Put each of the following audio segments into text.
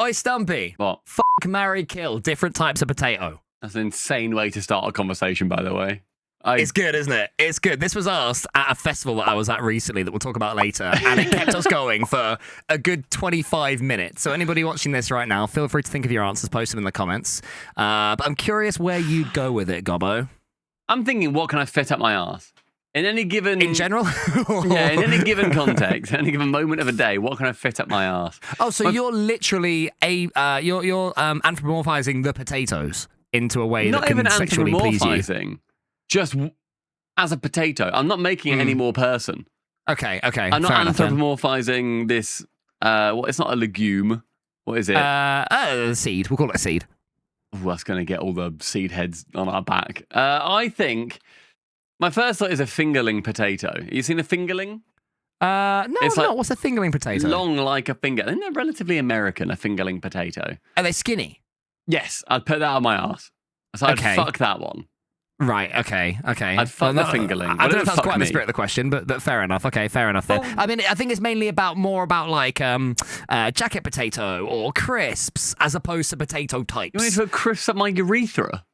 Oi, Stumpy. What? Fuck, marry, kill. Different types of potato. That's an insane way to start a conversation, by the way. It's good, isn't it? It's good. This was asked at a festival that I was at recently that we'll talk about later, and it kept us going for a good 25 minutes. So anybody watching this right now, feel free to think of your answers, post them in the comments. But I'm curious where you'd go with it, Gobbo. I'm thinking, what can I fit up my arse? In any given... In general? Yeah, in any given context, any given moment of a day, what can I fit up my arse? Oh, so you're literally you're anthropomorphizing the potatoes into a way that can sexually please you. Not even anthropomorphizing. Just as a potato. I'm not making it any more person. Okay. I'm not anthropomorphizing this. It's not a legume. What is it? A seed. We'll call it a seed. Ooh, that's going to get all the seed heads on our back. I think my first thought is a fingerling potato. You seen a fingerling? No, it's like what's a fingerling potato? Long like a finger. I think they're relatively American, a fingerling potato. Are they skinny? Yes, I'd put that on my arse. So I'd fuck that one. Right, okay. I'd fuck the fingerling. I don't know if that's quite the spirit of the question, but fair enough. Okay, fair enough then. I mean, I think it's mainly more about like jacket potato or crisps as opposed to potato types. You want me to put crisps up my urethra?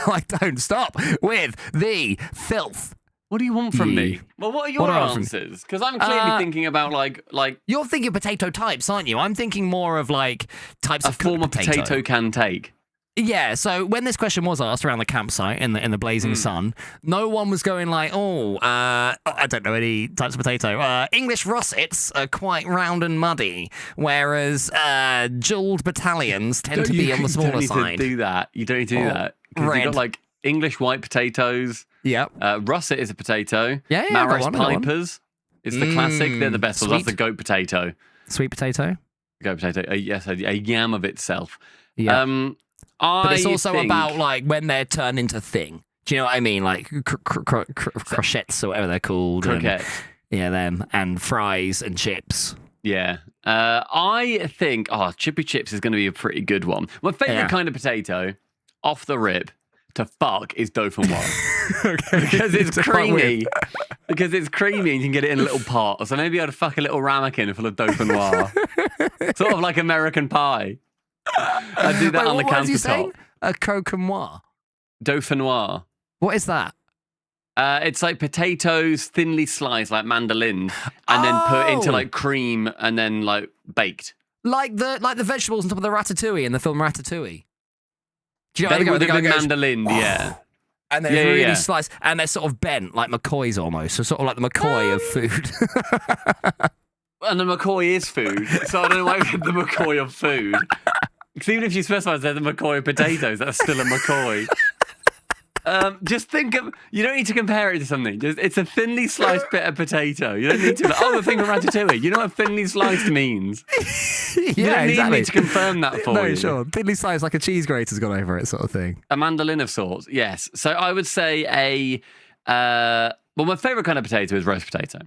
Like, don't stop with the filth. What do you want from me? Well, what are your answers? Because I'm clearly thinking about like... You're thinking potato types, aren't you? I'm thinking more of like types of form a potato can take. Yeah, so when this question was asked around the campsite in the blazing sun, no one was going like, I don't know any types of potato. English russets are quite round and muddy, whereas jeweled battalions tend to be on the smaller side. You don't need to do that. Because you've got like English white potatoes. Yep. Russet is a potato. Yeah, Maris Pipers is the classic. They're the best ones. That's the goat potato. Sweet potato? Goat potato. Yes, a yam of itself. Yeah. But it's also about like when they're turned into thing. Do you know what I mean? Like crochettes or whatever they're called. Croquettes. Yeah, them. And fries and chips. Yeah. I think, chippy chips is going to be a pretty good one. My favourite kind of potato, off the rip, to fuck is dauphinoise. Okay. Because it's creamy. Because it's creamy and you can get it in a little pot. So maybe I'd fuck a little ramekin full of dauphinoise. Sort of like American Pie. I do that on the countertop. A croquenois. Dauphinoise. What is that? It's like potatoes thinly sliced, like mandolin, and then put into like cream and then like baked. Like the vegetables on top of the ratatouille in the film Ratatouille. Do you know they what the mandolin? Yeah. And they're really sliced, and they're sort of bent like McCoys almost, so sort of like the McCoy of food. And the McCoy is food, so I don't know why we have the McCoy of food. Because even if you specify they're the McCoy of potatoes, that's still a McCoy. Just think of, you don't need to compare it to something. It's a thinly sliced bit of potato. You don't need to, the thing from Ratatouille. You know what thinly sliced means? You don't need me to confirm that for you. No, sure. Thinly sliced like a cheese grater's gone over it sort of thing. A mandolin of sorts, yes. So I would say my favourite kind of potato is roast potato.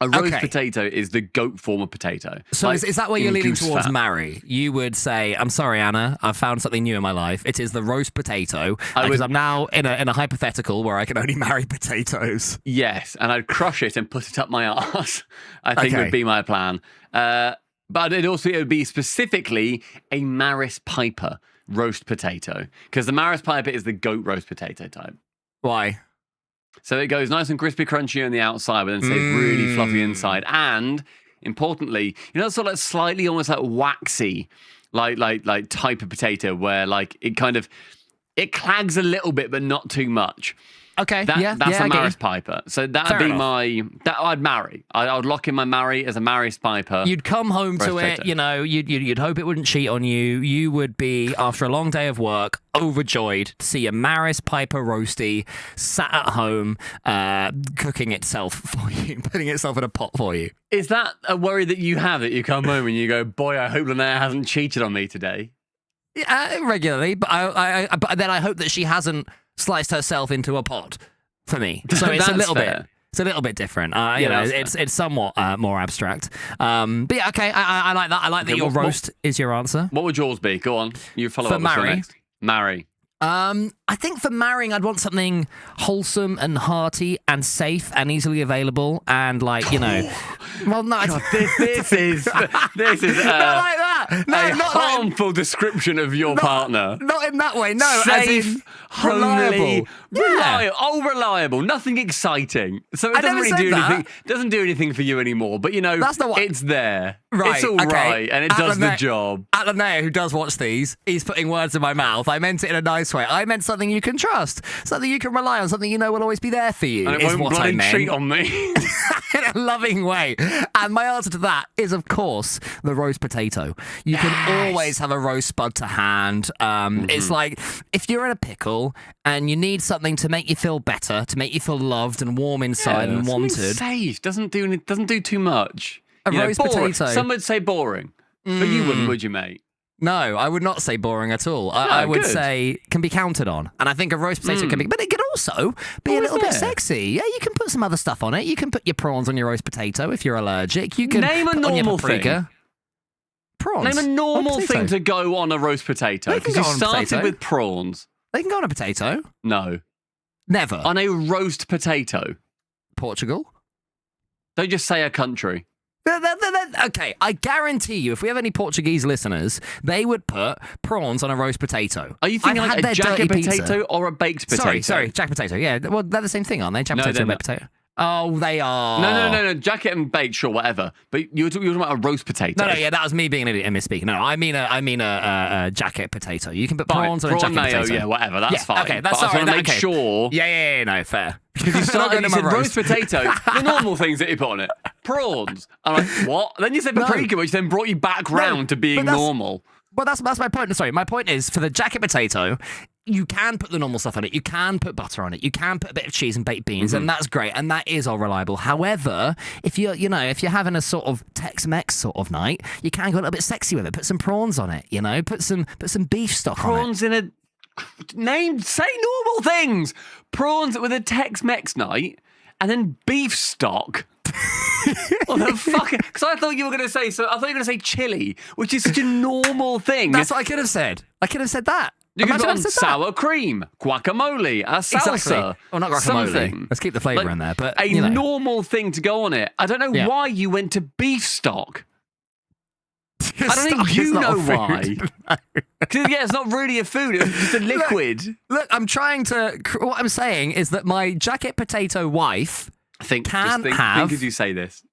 A roast potato is the goat form of potato. So like is that where you're leaning towards marry? You would say, I'm sorry, Anna, I've found something new in my life. It is the roast potato. Because I'm now in a hypothetical where I can only marry potatoes. Yes, and I'd crush it and put it up my arse, I think would be my plan. But it would be specifically a Maris Piper roast potato. Because the Maris Piper is the goat roast potato type. Why? So it goes nice and crispy, crunchy on the outside, but then stays really fluffy inside. And importantly, sort of like slightly almost like waxy, like type of potato where like it clags a little bit, but not too much. Okay, that's a Maris Piper. So that'd be I'd marry. I would lock in my marry as a Maris Piper. You'd come home to it, you'd hope it wouldn't cheat on you. You would be, after a long day of work, overjoyed to see a Maris Piper roasty sat at home cooking itself for you, putting itself in a pot for you. Is that a worry that you have, that you come home and you go, boy, I hope Linnea hasn't cheated on me today? Yeah, regularly, but but then I hope that she hasn't sliced herself into a pot for me. So it's a little bit. It's a little bit different. It's somewhat more abstract. But yeah, okay, I like that. I like that your roast is your answer. What would yours be? Go on. You follow for up marry. Next. Marry. I think for marrying, I'd want something wholesome and hearty and safe and easily available and well, no. God, this is. Not like that. that. No, a not like, harmful description of your partner. not in that way. No, as in Safe, reliable. homely, reliable. Nothing exciting. So it I doesn't never really said do that. anything. Doesn't do anything for you anymore. But That's not what- it's there. Right, It's all okay. right, and it does the job. Atlanair, who does watch these, he's putting words in my mouth. I meant it in a nice way. I meant something you can trust, something you can rely on, something you know will always be there for you. And it is won't what I bloody meant. cheat on me. In a loving way. And my answer to that is, of course, the roast potato. You can always have a roast spud to hand. It's like if you're in a pickle and you need something to make you feel better, to make you feel loved and warm inside and wanted. Safe. Doesn't do too much. A roast potato. Some would say boring, but you wouldn't, would you, mate? No, I would not say boring at all. No, I would good. say can be counted on. And I think a roast potato can be, but it could also be a little bit sexy. Yeah, you can put some other stuff on it. You can put your prawns on your roast potato if you're allergic. You can Name a put on your normal paprika. thing. Prawns. Name a normal potato. thing to go on a roast potato. They can Because go you on a started potato. with prawns. They can go on a potato. No. Never. On a roast potato. Portugal. Don't just say a country. Okay, I guarantee you, if we have any Portuguese listeners, they would put prawns on a roast potato. Are you thinking I've like had a their jacket dirty potato pizza. or a baked potato? Sorry, jacket potato. Yeah, well, they're the same thing, aren't they? Jacket No, potato they're and baked potato. Oh, they are. No. Jacket and baked, sure, whatever. But you were talking about a roast potato. No, yeah, that was me being an idiot and misspeaking. No, I mean a jacket potato. You can put prawns on a jacket mayo, potato. yeah, whatever. That's fine. Okay, that's but I all just want right. to make Okay. sure. Yeah, no, fair. Because you started, Not you going said to my roast potato, the normal things that you put on it. Prawns. I'm like, what? Then you said paprika, which then brought you back round to being normal. Well, that's my point. Sorry, my point is for the jacket potato, you can put the normal stuff on it. You can put butter on it. You can put a bit of cheese and baked beans, and that's great. And that is all reliable. However, if you're having a sort of Tex-Mex sort of night, you can go a little bit sexy with it. Put some prawns on it. Put some beef stock Prawns on it. in a say normal things. Prawns with a Tex-Mex night, and then beef stock. What the fuck? Because I thought you were going to say chili, which is such a normal thing. That's what I could have said. I could have said that. You can Imagine put on I've said sour cream, guacamole, a salsa. Exactly. Well, not guacamole. Something. Let's keep the flavour in there. But a normal thing to go on it. I don't know why you went to beef stock. I don't think you know why. Because it's not really a food. It's just a liquid. Look, I'm trying to. What I'm saying is that my jacket potato wife Think as you say this.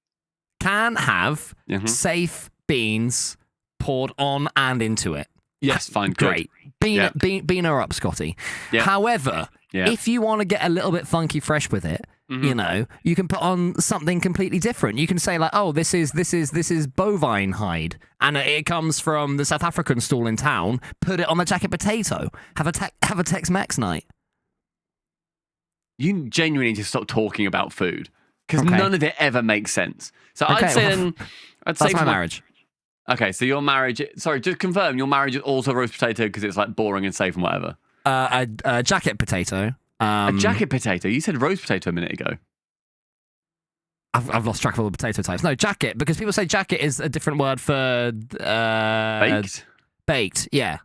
Can have safe beans poured on and into it. Yes, fine, great. Bean her up, Scotty. Yep. However, if you want to get a little bit funky fresh with it, you can put on something completely different. You can say like, oh, this is bovine hide, and it comes from the South African stall in town. Put it on the jacket potato. Have a Tex-Mex night. You genuinely need to stop talking about food because none of it ever makes sense. So I'd say that's my marriage. Okay, so your marriage. Sorry, just confirm your marriage is also roast potato because it's like boring and safe and whatever. A jacket potato. A jacket potato. You said roast potato a minute ago. I've lost track of all the potato types. No, jacket, because people say jacket is a different word for Baked. Baked, yeah.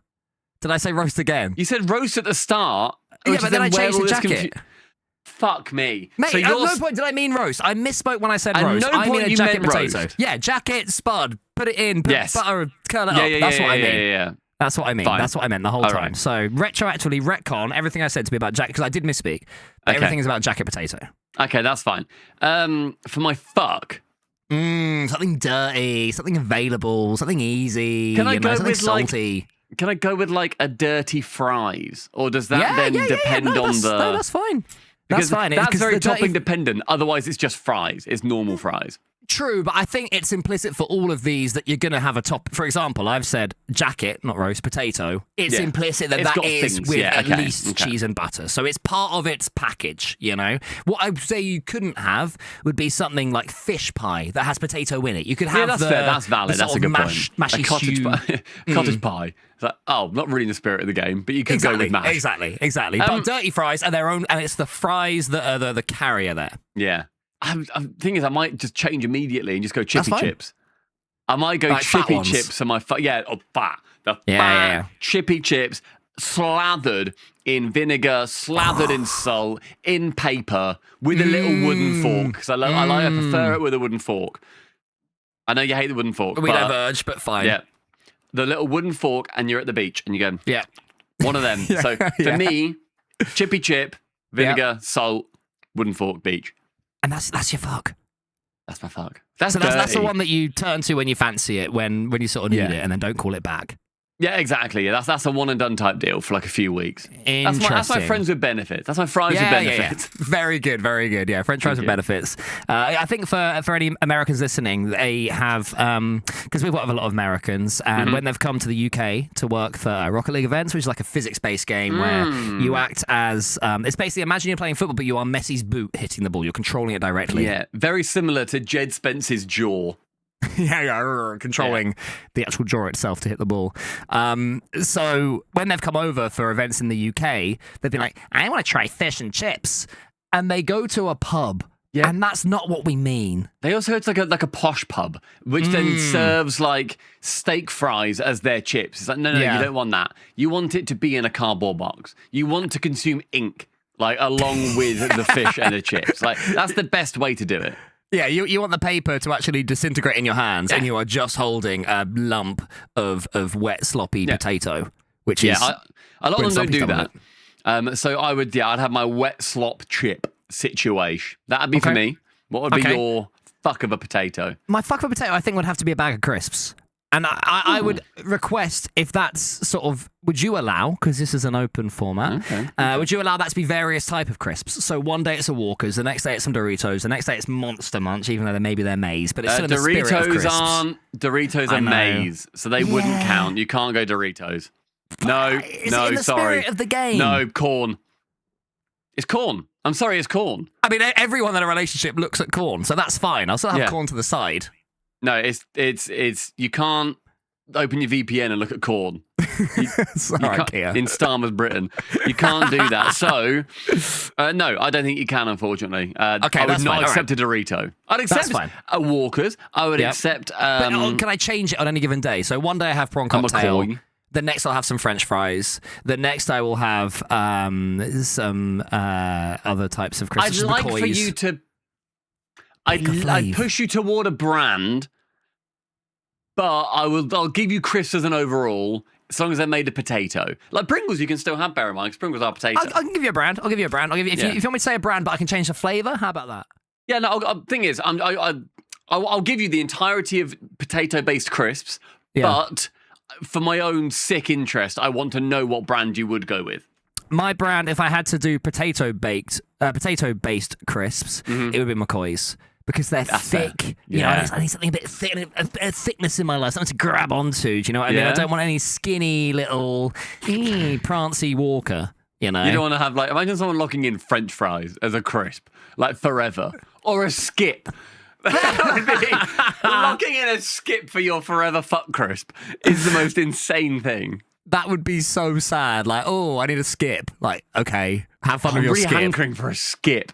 Did I say roast again? You said roast at the start. Yeah, but then I changed the jacket. Fuck me. Mate, so at no point did I mean roast. I misspoke when I said roast. I mean a jacket potato. Roast. Yeah, jacket, spud. Put it in, put butter, curl it up. That's what I mean. Yeah. That's what I mean. Fine. That's what I meant the whole time. Right. So retroactively retcon everything I said to be about jacket, because I did misspeak. Everything is about jacket potato. Okay, that's fine. For my fuck. Something dirty, something available, something easy. Can I go something with salty? Can I go with like a dirty fries, or does that depend on the? No, that's fine. That's fine. That's very topping dependent. Otherwise, it's just fries. It's normal fries. True, but I think it's implicit for all of these that you're going to have a top. For example, I've said jacket, not roast potato. It's implicit that that is things. with at least cheese and butter. So it's part of its package, What I would say you couldn't have would be something like fish pie that has potato in it. You could have that's fair. That's valid. That's a good point. Mashy cottage stew. pie. Cottage pie. It's like, not really in the spirit of the game, but you could go with mash. Exactly. But dirty fries are their own, and it's the fries that are the carrier there. Yeah. I'm thinking I might just change immediately and just go chippy chips. I might go like chippy chips for my fat. Chippy chips slathered in vinegar, slathered in salt, in paper, with a little wooden fork. Because I prefer it with a wooden fork. I know you hate the wooden fork. We diverge, but fine. Yeah. the little wooden fork, and you're at the beach, and you go, Yeah. one of them. Yeah, So for me, chippy chip, vinegar, salt, wooden fork, beach. And that's your fuck. That's my fuck. That's the one that you turn to when you fancy it, when you sort of need it, and then don't call it back. Yeah, exactly. Yeah, that's a one and done type deal for like a few weeks. That's my friends with benefits. That's my fries with benefits. Yeah. Very good, very good. Yeah, French fries with benefits. I think for any Americans listening, they have because we've got a lot of Americans, and when they've come to the UK to work for Rocket League events, which is like a physics-based game where you act as it's basically, imagine you're playing football, but you are Messi's boot hitting the ball. You're controlling it directly. Yeah, very similar to Jed Spence's jaw. Controlling the actual jaw itself to hit the ball. So when they've come over for events in the UK, they've been like, I want to try fish and chips. And they go to a pub. Yeah. And that's not what we mean. They also go to like a posh pub, which then serves like steak fries as their chips. It's like, no, you don't want that. You want it to be in a cardboard box. You want to consume ink, like along with the fish and the chips. Like that's the best way to do it. Yeah, you want the paper to actually disintegrate in your hands, and you are just holding a lump of wet, sloppy potato, which is... a lot of them don't do that. So I'd have my wet slop chip situation. That'd be for me. What would be your fuck of a potato? My fuck of a potato, I think, would have to be a bag of crisps. And I would request, if that's sort of, would you allow, because this is an open format, would you allow that to be various type of crisps? So one day it's a Walker's, the next day it's some Doritos, the next day it's Monster Munch, even though maybe they're maize, but it's still in the spirit of crisps. Doritos are maize, so they wouldn't count. You can't go Doritos. No, is it in the spirit of the game? No, corn. It's corn. I'm sorry, it's corn. I mean, everyone in a relationship looks at corn, so that's fine. I'll still have corn to the side. No, it's you can't open your VPN and look at corn. In Starmer's Britain. You can't do that. So, no, I don't think you can, unfortunately. I would not accept a Dorito. I'd accept a Walker's. I would accept... but can I change it on any given day? So one day I have prawn cocktail. The next I'll have some French fries. The next I will have some other types of crisps. I'd like for you to... I'd push you toward a brand, but I'll give you crisps as an overall, as long as they're made of potato. Like Pringles, you can still have, bear in mind, because Pringles are potato. I can give you a brand. If you want me to say a brand, but I can change the flavour, how about that? Yeah, no, thing is, I'll give you the entirety of potato-based crisps, but for my own sick interest, I want to know what brand you would go with. My brand, if I had to do potato-based crisps, it would be McCoy's. Because they're thick, you know, I need something a bit thick, a thickness in my life, something to grab onto. Do you know what I mean? I don't want any skinny little prancy Walker. You know, you don't want to have like, imagine someone locking in French fries as a crisp, like forever, or a skip. That would be locking in a skip for your forever fuck crisp is the most insane thing. That would be so sad. Like, oh, I need a skip. Like, okay, have fun with your skip. I'm really hankering for a skip.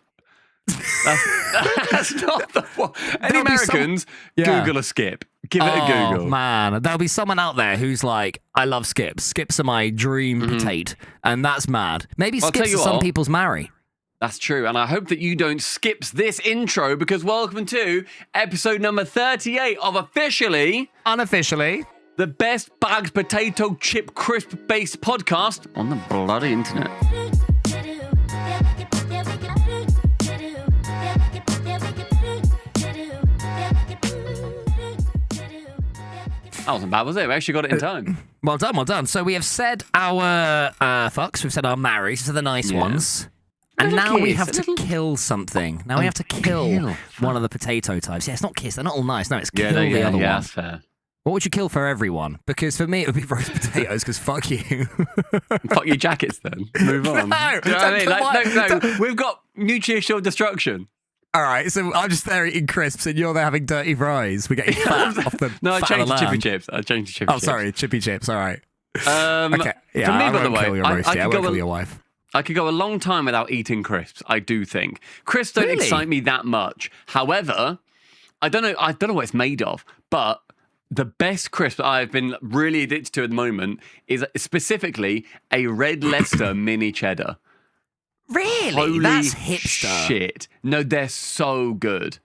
That's not the one. Any Americans, Google a skip. Give it a Google. Oh, man. There'll be someone out there who's like, I love skips. Skips are my dream potato. And that's mad. Maybe skips are some people's marry. That's true. And I hope that you don't skip this intro, because welcome to episode number 38 of Officially... Unofficially... the best bagged potato chip crisp based podcast on the bloody internet. That wasn't bad, was it? We actually got it in time. Well done, well done. So we have said our fucks, we've said our marries, so the nice ones. And now we have to kill something. Now we have to kill one of the potato types. Yeah, it's not kiss, they're not all nice. No, it's kill the other one. Yeah, that's fair. What would you kill for everyone? Because for me, it would be roast potatoes, because fuck you. Fuck your jackets, then. Move on. No, do you know what I mean? No. We've got nutritional destruction. All right, so I'm just there eating crisps, and you're there having dirty fries. We're getting fat off the No, I fat changed of to the chippy land. chips. I changed to chippy chips. Oh, sorry, chippy chips. All right. Okay. Yeah, for me, I by the won't way, kill your roast. I won't kill your wife. I could go a long time without eating crisps, I do think. Crisps don't excite me that much. However, I don't know what it's made of, but the best crisp I've been really addicted to at the moment is specifically a Red Leicester mini cheddar. Really? Holy That's hipster. Shit. No, they're so good.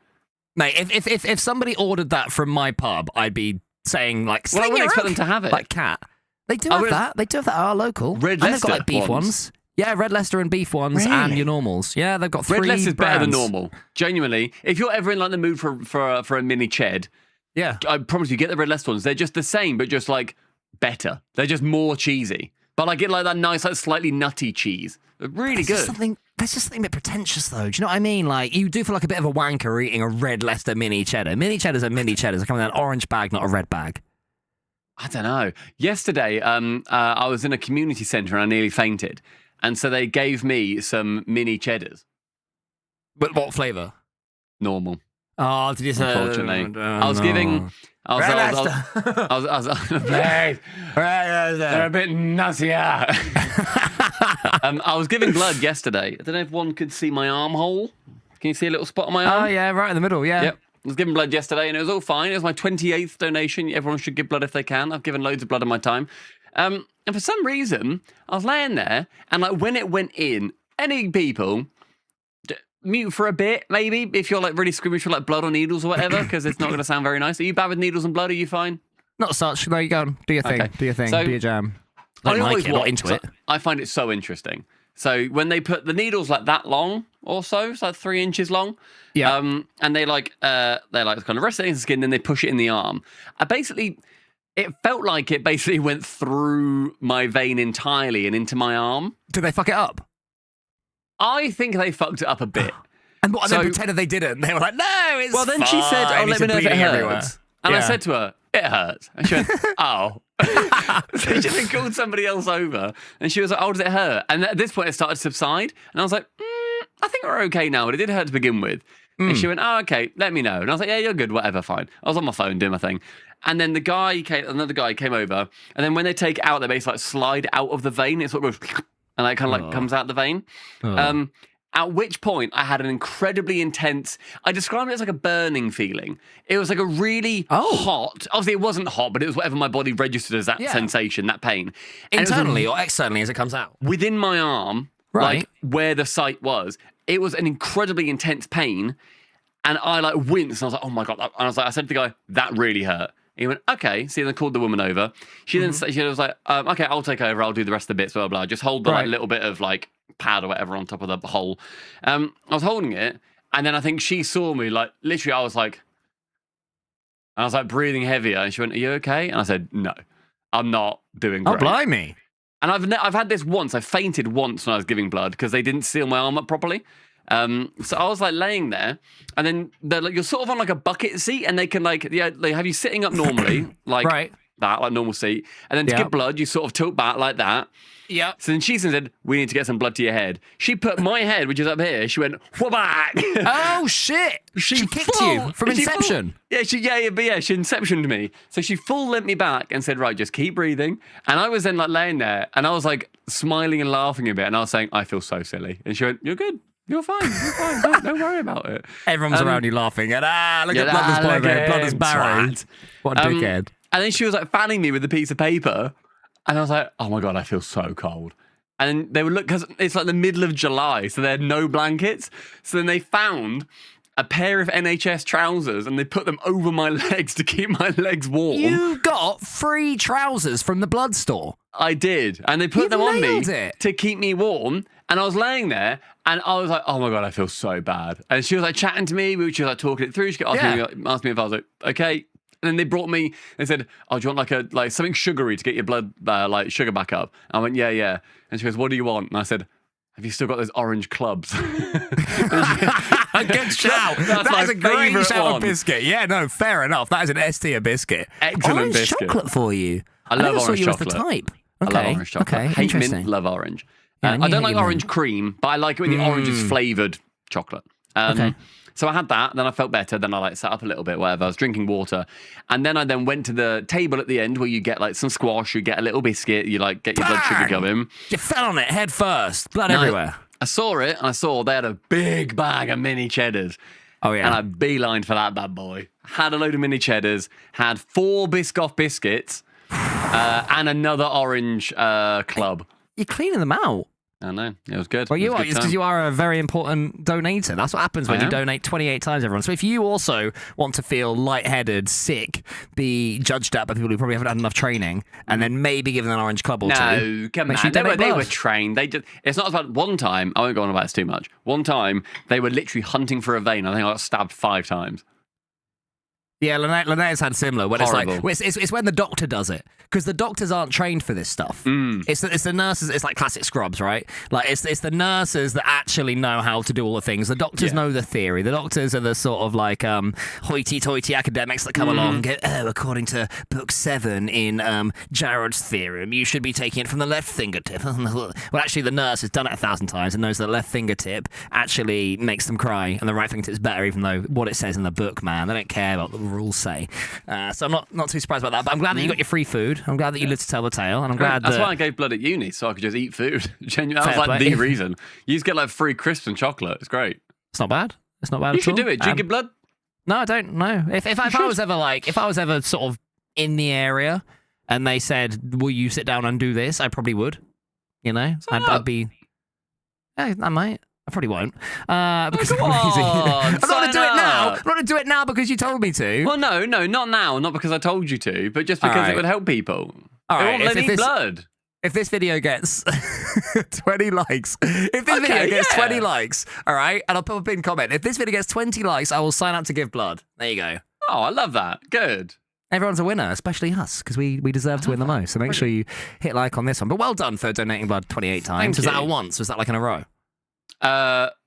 Mate, if somebody ordered that from my pub, I'd be saying like, Well, I "Sling wouldn't your expect oak," them to have it. like cat. They do I have would- that. They do have that at our local. Red And they've got Leicester like beef ones. ones. Yeah, Red Leicester and beef ones and Really? your normals. Yeah, they've got 3 Red Leicester's better than brands. normal. Genuinely, if you're ever in like the mood for a mini ched, Yeah. I promise you, get the Red Leicester ones. They're just the same, but just like better. They're just more cheesy. But I get like that nice, like slightly nutty cheese. They're really good. There's just something a bit pretentious, though. Do you know what I mean? Like, you do feel like a bit of a wanker eating a Red Leicester mini cheddar. Mini cheddars are mini cheddars. They come in an orange bag, not a red bag. I don't know. Yesterday, I was in a community centre and I nearly fainted. And so they gave me some mini cheddars. But what flavour? Normal. Oh, did you say? Unfortunately. Oh, I was no. giving... I was, Red I was, Leicester. I was, they're a bit nuttier. I was giving blood yesterday. I don't know if one could see my armhole. Can you see a little spot on my arm? Oh, yeah, right in the middle, yeah. Yep. I was giving blood yesterday and it was all fine. It was my 28th donation. Everyone should give blood if they can. I've given loads of blood in my time. And for some reason, I was laying there and like when it went in, any people... mute for a bit, maybe, if you're like really squeamish for like blood or needles or whatever, because it's not going to sound very nice. Are you bad with needles and blood? Are you fine? Not such. There you go. Do your thing. Okay. Do your thing. So, do your jam. I Don't like always it, not watch- into so it. I find it so interesting. So when they put the needles like that long or so, it's like 3 inches long. Yeah. And they like kind of rest it in the skin, then they push it in the arm. It felt like it basically went through my vein entirely and into my arm. Did they fuck it up? I think they fucked it up a bit. And what? And So- then pretended they didn't. They were like, "No, it's Well, then she said, fine. "Oh, let It's me know if it bleeding hurts." everywhere. And I Yeah. said to her, "It hurts." And she went, "Oh." So she then called somebody else over, and she was like, "Oh, does it hurt?" And at this point, it started to subside, and I was like, "I think we're okay now, but it did hurt to begin with." And she went, "Oh, okay, let me know." And I was like, "Yeah, you're good, whatever, fine." I was on my phone doing my thing. And then another guy came over, and then when they take it out, they basically like slide out of the vein. It sort of goes, and like kind of like comes out the vein. At which point, I had an incredibly intense... I described it as like a burning feeling. It was like a really hot... Obviously, it wasn't hot, but it was whatever my body registered as that sensation, that pain. And it was Internally or externally as it comes out. within my arm, Right. like where the site was, it was an incredibly intense pain. And I like winced. And I was like, oh my God. And I said to the guy, that really hurt. He went, okay. So then called the woman over. She then she was like, okay, I'll take over. I'll do the rest of the bits, blah, blah, blah. Just hold the like, little bit of like pad or whatever on top of the hole. I was holding it. And then I think she saw me like, literally, I was like breathing heavier. And she went, are you okay? And I said, no, I'm not doing great. Oh, blimey. And I've had this once. I fainted once when I was giving blood because they didn't seal my arm up properly. So I was like laying there, and then they're like, you're sort of on like a bucket seat, and they can like they have you sitting up normally, like that, like normal seat, and then to give blood, you sort of tilt back like that. Yeah. So then she said, we need to get some blood to your head. She put my head, which is up here, she went, whack. Oh, shit. She kicked you from Inception. She inceptioned me. So she full lent me back and said, right, just keep breathing. And I was then like laying there, and I was like smiling and laughing a bit, and I was saying, I feel so silly. And she went, you're good. You're fine. You're fine. Don't worry about it. Everyone's around you laughing. And look at Bloodless Boy, mate. Bloodless Barry. What a dickhead. And then she was like fanning me with a piece of paper. And I was like, oh my God, I feel so cold. And then they would look, because it's like the middle of July, so they had no blankets. So then they found a pair of NHS trousers and they put them over my legs to keep my legs warm. You got free trousers from the blood store. I did. And they put them on me it. to keep me warm. And I was laying there and I was like, oh my God, I feel so bad. And she was like chatting to me. She was like talking it through. She asked me if I was like, okay. And then they brought me, they said, oh, do you want like something sugary to get your blood, like sugar back up? I went, yeah. And she goes, what do you want? And I said, have you still got those orange clubs? Good shout. That's That is a great shout one. of biscuit. Yeah, no, fair enough. That is an S tier biscuit. Excellent orange biscuit. chocolate for you. I love never saw orange you chocolate. as the type. I love orange chocolate. Okay, Hate interesting. mint, love orange. Yeah, I don't hate like mint. orange cream, but I like it when the orange is flavoured chocolate. Okay. So I had that, then I felt better, then I like sat up a little bit, whatever. I was drinking water. And then I went to the table at the end where you get like some squash, you get a little biscuit, you like get your blood sugar going. You fell on it head first. Blood everywhere. I saw it, and I saw they had a big bag of mini cheddars. Oh, yeah. And I beelined for that bad boy. Had a load of mini cheddars, had 4 Biscoff biscuits, and another orange club. You're cleaning them out. I know. It was good. Well, It you was are. a good It's because time. you are a very important donator. That's what happens when I you am. donate 28 times, everyone. So if you also want to feel lightheaded, sick, be judged at by people who probably haven't had enough training, and then maybe give them an orange club or two. No, come make on. sure you They donate were blood. trained. They just. It's not about one time. I won't go on about this too much. One time, they were literally hunting for a vein. I think I got stabbed 5 times. Yeah, Lynette's had similar. When Horrible. it's when the doctor does it, because the doctors aren't trained for this stuff. It's the nurses. It's like classic Scrubs, right? Like it's the nurses that actually know how to do all the things. The doctors know the theory. The doctors are the sort of like hoity-toity academics that come along and go, oh, according to book 7 in Jarrod's theorem, you should be taking it from the left fingertip. Well, actually, the nurse has done it 1,000 times and knows that the left fingertip actually makes them cry, and the right fingertip's better, even though what it says in the book, man, they don't care about the rules say. So I'm not too surprised about that. But I'm glad that you got your free food. I'm glad that you lived to tell the tale, and I'm glad That's that why I gave blood at uni, so I could just eat food. Genuinely, that was Fair like play. the reason. You just get like free crisps and chocolate. It's great. it's not bad. It's not bad You at should all. do it. Do you give blood? No, I don't know. If I was ever sort of in the area and they said, "Will you sit down and do this?" I probably would. You know, I'd be. Yeah, I might. I probably won't. Because come I'm lazy. on, I'm not going to sign do it now. up. I'm not going to do it now because you told me to. Well, no, not now. Not because I told you to, but just because All right. it would help people. All They right, won't let if me eat this- blood. If this video gets 20 likes, if this video Okay, gets yeah. 20 likes, all right, and I'll put a pinned comment. If this video gets 20 likes, I will sign up to give blood. There you go. Oh, I love that. Good. Everyone's a winner, especially us, because we deserve to win the most. So make sure you hit like on this one. But well done for donating blood 28 times. Thank Was that you. at once? Was that like in a row?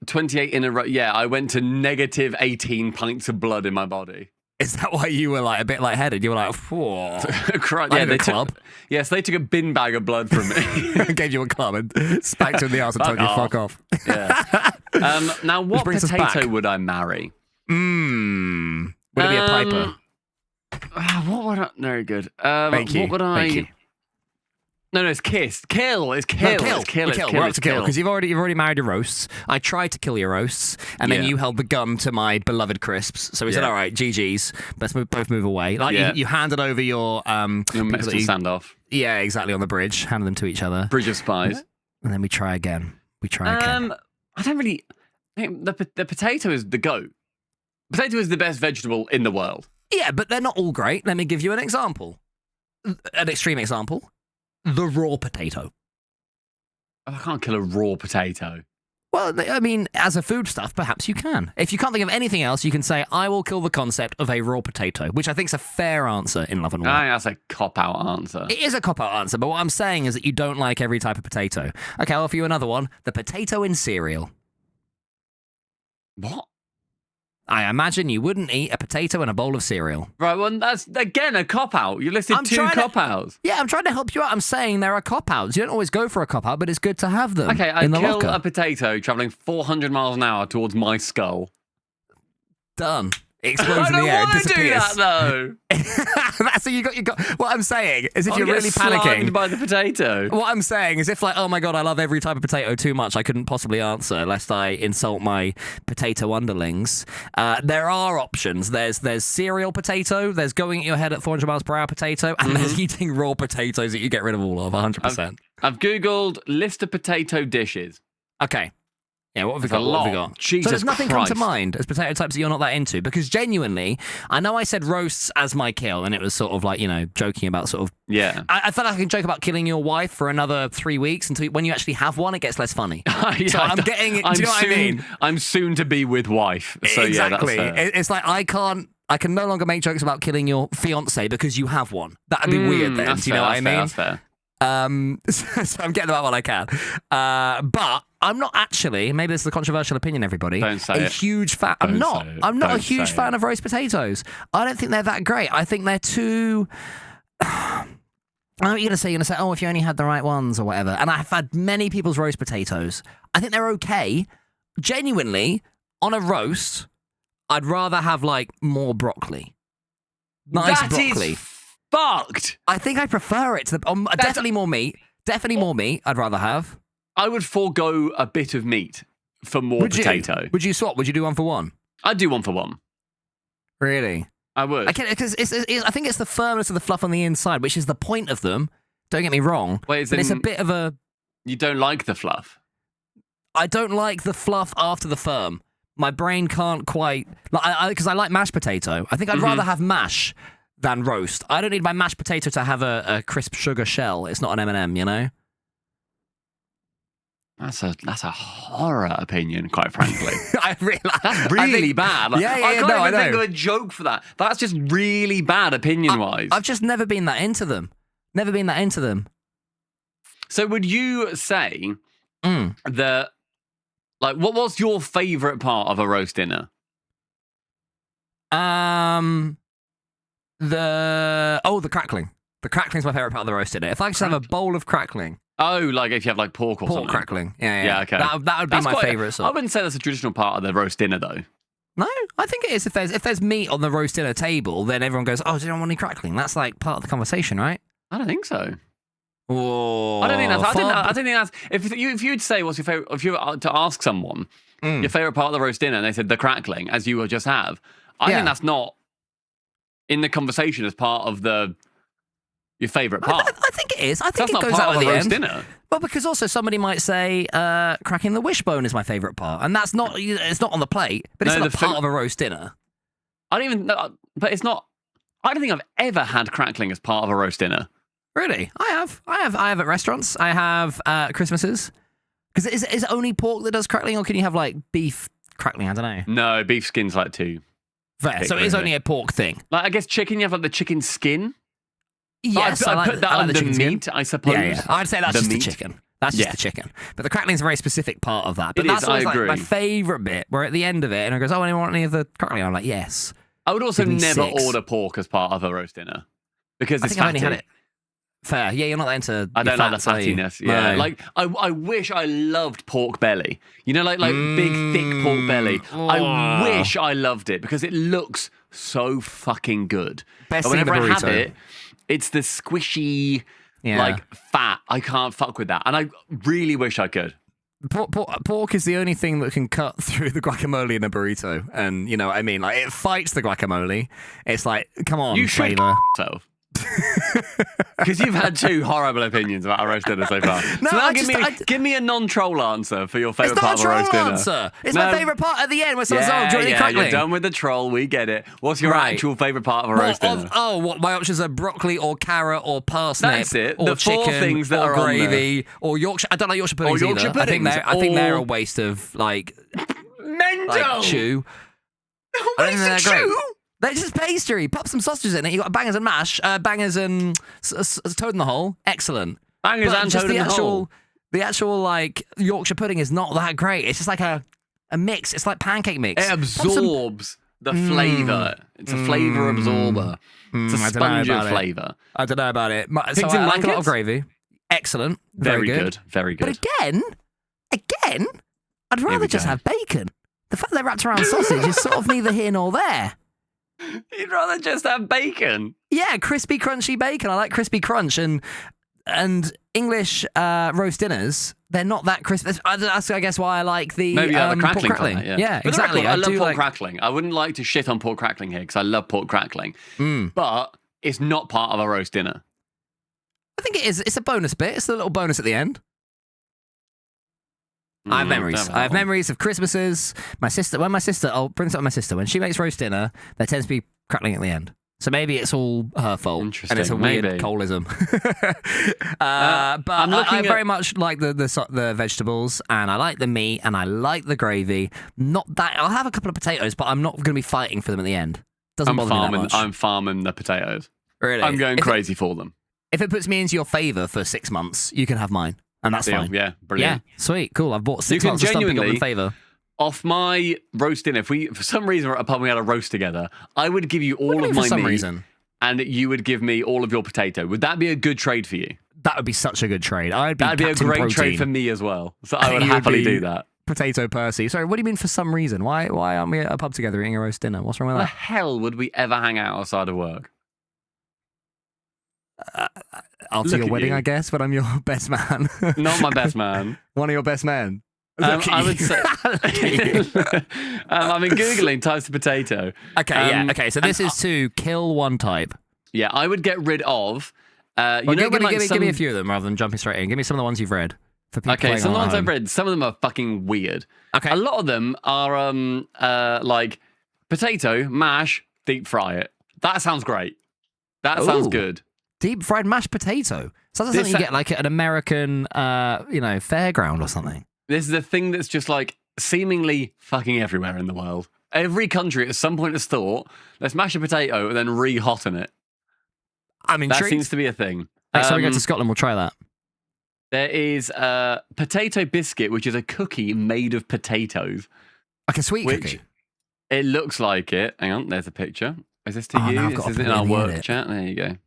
28 in a row. Yeah, I went to negative 18 pints of blood in my body. Is that why you were like a bit lightheaded? You were like, whoa. Correct. I Yeah, need a club. Yes, they took a bin bag of blood from me. Gave you a club and spanked you in the arse and told you to fuck off. Yeah. Now, what brings us potato back. would I marry? Would it be a piper? What would I? Very good. Thank you. What would I? Thank you. No, it's kiss. Kill. It's No, kill. kill. It's kill. We're It's kill. kill. We're up It's to kill kill. because you've already married your roasts. I tried to kill your roasts, and then Yeah. you held the gun to my beloved crisps. So we said, Yeah. "All right, GGs. Let's both move away." Like Yeah. you handed over your Your people Mexican that you- standoff. yeah, exactly on the bridge. Handed them to each other, Bridge of Spies. and then we try again. We try again. I don't really. I think the potato is the goat. Potato is the best vegetable in the world. Yeah, but they're not all great. Let me give you an example, an extreme example: the raw potato. I can't kill a raw potato. Well, I mean, as a foodstuff, perhaps you can. If you can't think of anything else, you can say, I will kill the concept of a raw potato, which I think is a fair answer in Love and War. I think that's a cop-out answer. It is a cop-out answer, but what I'm saying is that you don't like every type of potato. Okay, I'll offer you another one. The potato in cereal. What? I imagine you wouldn't eat a potato in a bowl of cereal. Right, well, that's, again, a cop-out. You listed I'm 2 trying to- cop-outs. Yeah, I'm trying to help you out. I'm saying there are cop-outs. You don't always go for a cop-out, but it's good to have them Okay, I in the kill locker. a potato travelling 400 miles an hour towards my skull. Done. It explodes I in don't the air. It want to do disappears. that, though. That's you got. What I'm saying is, if I'll you're get really slimed panicking, by the potato. what I'm saying is, if like, oh my god, I love every type of potato too much, I couldn't possibly answer lest I insult my potato underlings. There are options. There's cereal potato. There's going at your head at 400 miles per hour potato, and there's eating raw potatoes that you get rid of all of 100%. I've googled list of potato dishes. Okay. Yeah, what have we There's got? a What have we lot. got? Jesus so there's nothing come to Christ. mind as potato types that you're not that into? Because genuinely, I know I said roasts as my kill, and it was sort of like, joking about sort of... Yeah. I feel like I can joke about killing your wife for another 3 weeks until when you actually have one, it gets less funny. Yeah, So I'm getting... Do you know what I mean? I'm soon to be with wife. So Exactly. Yeah, that's fair. It's like I can no longer make jokes about killing your fiance because you have one. That'd be weird then. That's Do you know fair, what I mean? That's fair. So I'm getting about what I can. But I'm not actually, maybe this is a controversial opinion, everybody. Don't say a it. huge fan. I'm Don't not. say it. I'm not a Don't huge say fan it. of roast potatoes. I don't think they're that great. I think they're too. I know what you're going to say. You're going to say, oh, if you only had the right ones or whatever. And I've had many people's roast potatoes. I think they're okay. Genuinely, on a roast, I'd rather have like more broccoli. Nice That broccoli. is fucked. I think I prefer it to the definitely more meat. Definitely more meat. I'd rather have. I would forego a bit of meat for more potato. Would you swap? Would you do one for one? I'd do 1 for 1. Really? I would. I because I think it's the firmness of the fluff on the inside, which is the point of them. Don't get me wrong. Wait, but it's a bit of a. You don't like the fluff? I don't like the fluff after the firm. My brain can't quite, because I like mashed potato. I think I'd rather have mash than roast. I don't need my mashed potato to have a crisp sugar shell. It's not an M&M, you know? That's a horror opinion, quite frankly. That's really bad. Like, Yeah, I can't no, even I think know. of a joke for that. That's just really bad opinion-wise. I've just never been that into them. Never been that into them. So would you say that, like, what was your favourite part of a roast dinner? The crackling. The crackling's my favourite part of the roast dinner. If I just have a bowl of crackling. Oh, like if you have like pork or something. Crackling. Yeah, okay. That would be my favourite sort. I wouldn't say that's a traditional part of the roast dinner, though. No, I think it is. If there's meat on the roast dinner table, then everyone goes, "Oh, do you want any crackling?" That's like part of the conversation, right? I don't think so. Oh, I don't think that's. If you'd say what's your favorite, if you were to ask someone your favorite part of the roast dinner, and they said the crackling, as you will just have, I think that's not in the conversation as part of your favorite part. I think it is. I think that's it not goes part out of at the the roast end. dinner. Well, because also somebody might say cracking the wishbone is my favourite part, and that's not. It's not on the plate, but it's not part of a roast dinner. I don't even know, but it's not. I don't think I've ever had crackling as part of a roast dinner. Really? I have at restaurants. I have Christmases. Because is it only pork that does crackling, or can you have like beef crackling? I don't know. No, beef skin's like too. Fair. So it is only a pork thing. Like I guess chicken, you have like the chicken skin. Yes, I put that under meat, I suppose. Yeah. I'd say that's just the chicken. That's just the chicken. But the crackling's a very specific part of that. But that's always like my favourite bit. Where at the end of it, and it goes, "Oh, anyone want any of the crackling?" I'm like, "Yes." I would also never order pork as part of a roast dinner because it's fatty. I only had it. Fair. Yeah, you're not into. I don't like the fattiness. Yeah, no. like I wish I loved pork belly. You know, like big thick pork belly. I wish I loved it because it looks so fucking good. Best but whenever thing in the I have burrito. it, it's the squishy like fat. I can't fuck with that, and I really wish I could. Pork is the only thing that can cut through the guacamole in a burrito, and you know what I mean. Like it fights the guacamole. It's like, come on, you should flavor. Because you've had two horrible opinions about a roast dinner so far. No, so now give me a non-troll answer for your favourite part of a roast dinner. Answer. It's my favourite part at the end where someone's you're done with the troll. We get it. What's your actual favourite part of a roast dinner? What my options are: broccoli or carrot or parsnip. That's it. Or the chicken, four things that or are gravy or Yorkshire. I don't like Yorkshire puddings Yorkshire either. puddings, I think they're a waste of like chew. What is a chew? They're just pastry. Pop some sausages in it. You got bangers and mash, bangers and toad in the hole. Excellent. Bangers and toad in the hole. The actual like Yorkshire pudding is not that great. It's just like a mix. It's like pancake mix. It absorbs the flavour. It's a flavour absorber. It's a spongy flavour. I don't know about it. So Pigs I in like a lot blankets? of gravy. Excellent. Very good. Very good. But again, I'd rather just have bacon. The fact they're wrapped around sausage is sort of neither here nor there. You'd rather just have bacon? Yeah, crispy, crunchy bacon. I like crispy crunch, and English roast dinners, they're not that crispy. That's I guess why I like the the pork crackling. Yeah, exactly. I love pork crackling. I wouldn't like to shit on pork crackling here because I love pork crackling, but it's not part of a roast dinner. I think it is. It's a bonus bit. It's a little bonus at the end. I have memories. I have memories of Christmases. I'll bring this up with my sister. When she makes roast dinner, there tends to be crackling at the end. So maybe it's all her fault. Interesting. And it's a weird Coleism. But I very much like the vegetables, and I like the meat, and I like the gravy. Not that I'll have a couple of potatoes, but I'm not going to be fighting for them at the end. Doesn't bother me that much. I'm farming the potatoes. Really? I'm going crazy for them. If it puts me into your favour for 6 months, you can have mine. And that's fine. Yeah, brilliant. Yeah, sweet, cool. I've bought 6 months of Stumpy in favour. Off my roast dinner, if we, for some reason, we're at a pub and we had a roast together, I would give you all of my meat, and you would give me all of your potato. Would that be a good trade for you? That would be such a good trade. That'd be a great trade for me as well. So I would happily do that. Potato Percy. Sorry, what do you mean for some reason? Why aren't we at a pub together eating a roast dinner? What's wrong with that? The hell would we ever hang out outside of work? After your wedding, I guess, but I'm your best man. Not my best man. One of your best men. I would say. I've been Googling types of potato. Okay, Okay, so this is to kill one type. Yeah, I would get rid of. Give me a few of them rather than jumping straight in. Give me some of the ones you've read. for people Okay, playing so the along ones at I've home? read, some of them are fucking weird. Okay. A lot of them are like potato, mash, deep fry it. That sounds great. That sounds Ooh. good. Deep fried mashed potato. So that's This something you get like at an American, fairground or something. This is a thing that's just like seemingly fucking everywhere in the world. Every country at some point has thought, let's mash a potato and then re-hotten it. I'm intrigued. That seems to be a thing. Next time we go to Scotland, we'll try that. There is a potato biscuit, which is a cookie made of potatoes. Like a sweet Which cookie. it looks like it. Hang on, there's a picture. Is this to Oh, now you? I've got This to is put in it our in the work edit. chat. There you go.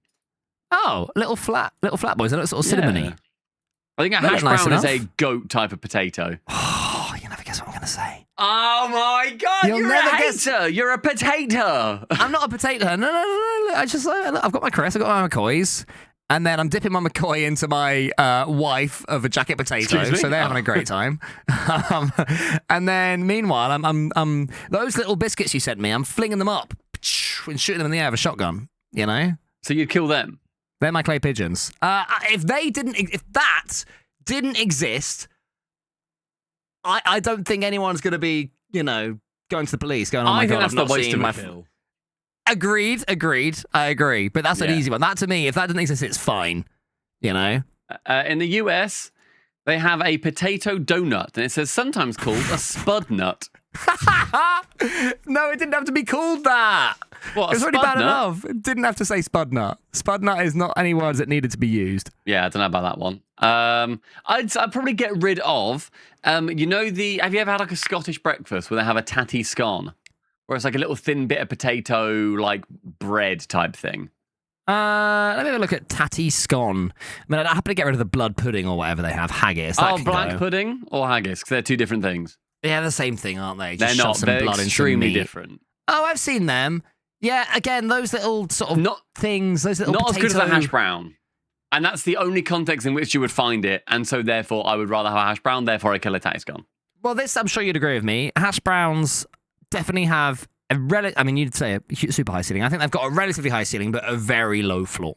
Oh, little flat boys. They look sort of cinnamony. Yeah. I think a They hash look nice brown is a enough. goat type of potato. Oh, you never guess what I'm going to say. Oh my god, You'll you're never a guess- hater. You're a potato. I'm not a potato. No. I just, I've got my crest, I've got my McCoys, and then I'm dipping my McCoy into my wife of a jacket potato, Excuse me? so they're having a great time. And then meanwhile, I'm those little biscuits you sent me, I'm flinging them up and shooting them in the air with a shotgun. You know, So you'd kill them? they're my clay pigeons. If that didn't exist, I don't think anyone's going to be, going to the police, going, "Oh my I think god, that's I've the not waste seen of my." a kill. Agreed. I agree. But that's an Yeah. easy one. That to me, if that didn't exist, it's fine. In the US, they have a potato donut, and it says sometimes called a spud nut. No, it didn't have to be called that. What, a It was already spud bad nut? enough. It didn't have to say spud nut. Spud nut is not any words that needed to be used. Yeah, I don't know about that one. I'd probably get rid of, have you ever had like a Scottish breakfast where they have a tatty scone? Where it's like a little thin bit of potato, like bread type thing. Let me have a look at tatty scone. I mean, I'd happily get rid of the blood pudding or whatever they have. Haggis. That can Black go. pudding or haggis? Because they're two different things. Yeah, the same thing, aren't they? They're Just shove not. some They're blood into extremely meat. different. Oh, I've seen them. Yeah, again, those little sort of Not things. Those little not as potato... good as a hash brown. And that's the only context in which you would find it. And so therefore, I would rather have a hash brown. Therefore, I kill a tatty scone. Well, this, I'm sure you'd agree with me. Hash browns definitely have you'd say a super high ceiling. I think they've got a relatively high ceiling, but a very low floor.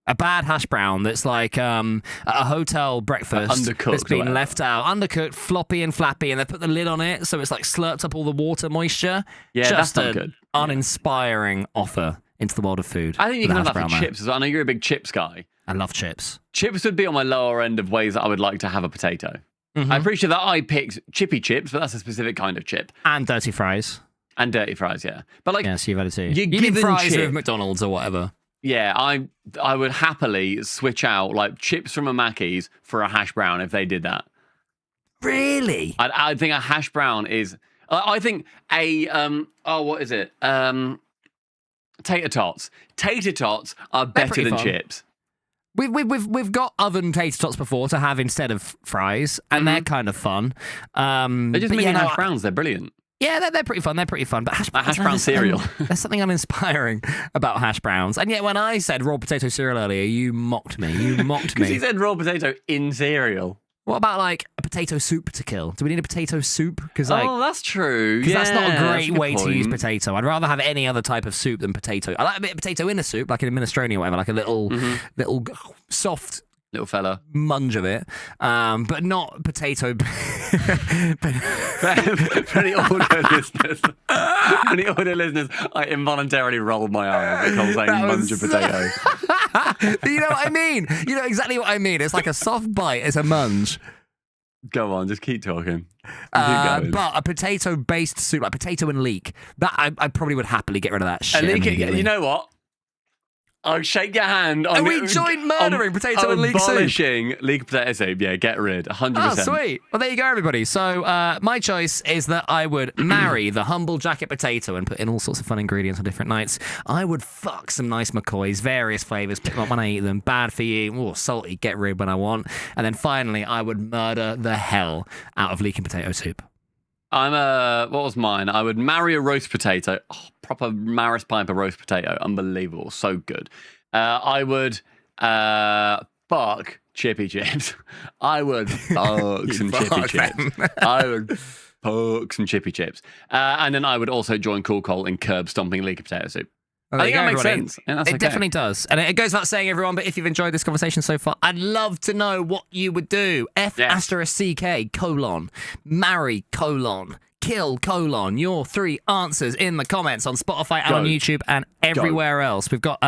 A bad hash brown that's like a hotel breakfast Undercooked that's or been whatever. left out, undercooked, floppy and flappy, and they put the lid on it, so it's like slurped up all the water moisture. Yeah, Just that's not an good. uninspiring offer into the world of food. I think you with can a have that hash for brown there. chips as well. I know you're a big chips guy. I love chips. Chips would be on my lower end of ways that I would like to have a potato. Mhm. I'm pretty sure that I picked chippy chips, but that's a specific kind of chip. And dirty fries. And dirty fries, yeah. But like, Yes, you've had it too. You're You mean given fries chip. with McDonald's or whatever. yeah, I would happily switch out like chips from a Mackey's for a hash brown if they did that. Really? I think a hash brown is. I think what is it? Tater tots. Tater tots are better pretty than fun. chips. We've got oven tater tots before to have instead of fries, and they're kind of fun. They're just but mini yeah, no, hash browns. They're brilliant. Yeah, they're pretty fun. They're pretty fun. But hash hash brown there's cereal. There's something uninspiring about hash browns. And yet, when I said raw potato cereal earlier, you mocked me. You mocked Because he me. said raw potato in cereal. What about like a potato soup to kill? Do we need a potato soup? Because That's true. that's not a Yeah, great that's way good to use point. potato. I'd rather have any other type of soup than potato. I like a bit of potato in a soup, like in a minestrone or whatever, like a little soft Little fella. munge of it, but not potato. For any audio listeners, I involuntarily rolled my eyes at Cole saying That munge was- of potato. You know what I mean? You know exactly what I mean. It's like a soft bite. It's a munge. Go on, just keep talking. Keep going. But a potato-based soup, like potato and leek, that I probably would happily get rid of that shit And immediately. you know what? I'll shake your hand on Are we joint murdering potato and leek soup? Abolishing leek potato soup. Yeah, get rid. 100%. Oh, sweet. Well, there you go, everybody. So my choice is that I would marry the humble jacket potato and put in all sorts of fun ingredients on different nights. I would fuck some nice McCoys, various flavours, pick them up when I eat them. Bad for you. Oh, salty, get rid when I want. And then finally, I would murder the hell out of leek and potato soup. What was mine? I would marry a roast potato. Oh, proper Maris Piper roast potato. Unbelievable. So good. I would fuck chippy chips. I would fuck some chippy fuck chips. them. I would fuck some chippy chips. And then I would also join Cool Cole in curb stomping leek potato soup. Well, I think that there you makes go, everybody. sense. And that's It okay. definitely does. And it goes without saying, everyone, but if you've enjoyed this conversation so far, I'd love to know what you would do. F asterisk CK colon, marry colon, kill colon, your 3 answers in the comments on Spotify and on YouTube and everywhere else. We've got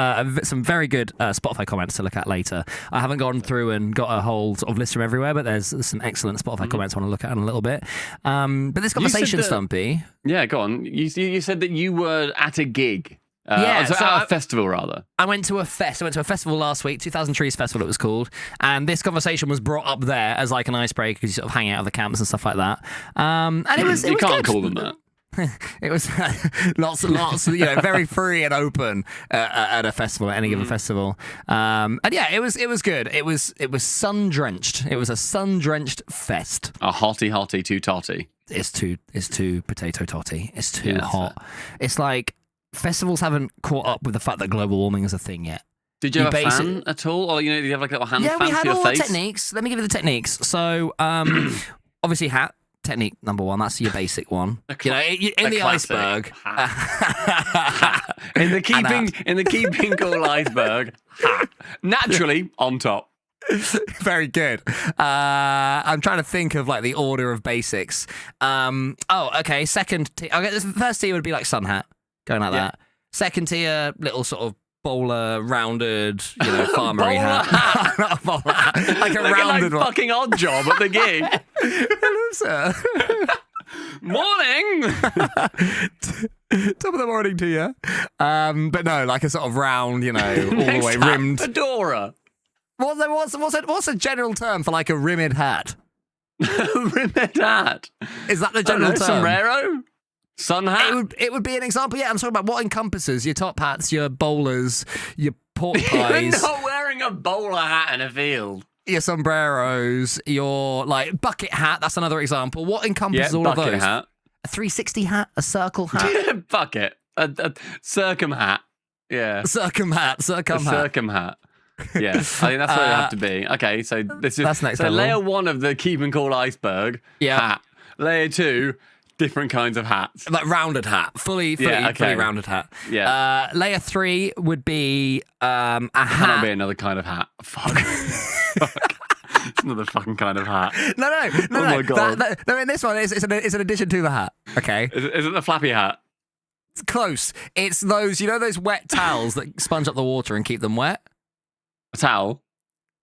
some very good Spotify comments to look at later. I haven't gone through and got a whole sort of list from everywhere, but there's some excellent Spotify comments I want to look at in a little bit. But this conversation, Stumpy. Yeah, go on. You said that you were at a gig. So at a festival, rather. I went to a festival last week, 2000 Trees Festival it was called, and this conversation was brought up there as like an icebreaker because you sort of hang out at the camps and stuff like that. And it was you can't good. call them that. It was lots and lots, very free and open at a festival, at any given festival. And yeah, it was good. It was sun drenched. It was a sun drenched fest. A hotty too totty. It's too potato totty. It's too hot. It's like festivals haven't caught up with the fact that global warming is a thing yet. Did you have a fan at all? Or, did you have like a little hand fan we had for your all face? the techniques. Let me give you the techniques. So, obviously hat. Technique number 1, that's your basic one. In the iceberg. in the keeping cool iceberg. Naturally on top. Very good. I'm trying to think of like the order of basics. Okay. Second tier. Okay, the first tier would be like sun hat, going like that. Second tier, little sort of bowler, rounded, farmery hat. Not a bowler hat. Like a rounded one. Fucking odd job at the gig. Hello, sir. Morning. Top of the morning to you. But no, like a sort of round, all the way rimmed. Fedora. What's a general term for like a rimmed hat? Rimmed hat. Is that the general term? Sombrero? Sun hat? It would be an example, yeah. I'm talking about what encompasses your top hats, your bowlers, your pork pies. You're not wearing a bowler hat in a field. Your sombreros, your like bucket hat, that's another example. What encompasses all of those? Hat. A 360 hat, a circle hat? Bucket. A circum hat. Yeah. Circum hat. Circum hat. Yeah, I think that's what it have to be. Okay, so that's next level. level. Layer 1 of the keep and cool iceberg hat. Layer 2, different kinds of hats. Like rounded hat, fully rounded hat. Yeah. Layer 3 would be a hat. Cannot be another kind of hat. Fuck. It's another fucking kind of hat. No. Oh my God. No, in this one, it's an addition to the hat. Okay. Is it the flappy hat? It's close. It's those, those wet towels that sponge up the water and keep them wet. A towel?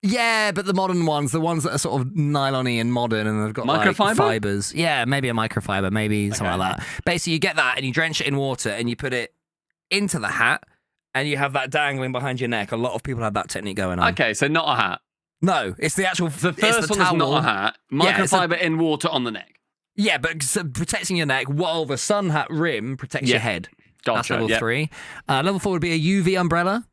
Yeah, but the modern ones, the ones that are sort of nylon-y and modern and they've got microfiber? Like fibers. Yeah, maybe a microfiber, maybe something like that. Basically, you get that and you drench it in water and you put it into the hat and you have that dangling behind your neck. A lot of people have that technique going on. Okay, so not a hat. No, it's the actual... The first one is not a hat. Microfiber in water on the neck. Yeah, but protecting your neck while the sun hat rim protects your head. Gotcha. That's level 3. Level 4 would be a UV umbrella.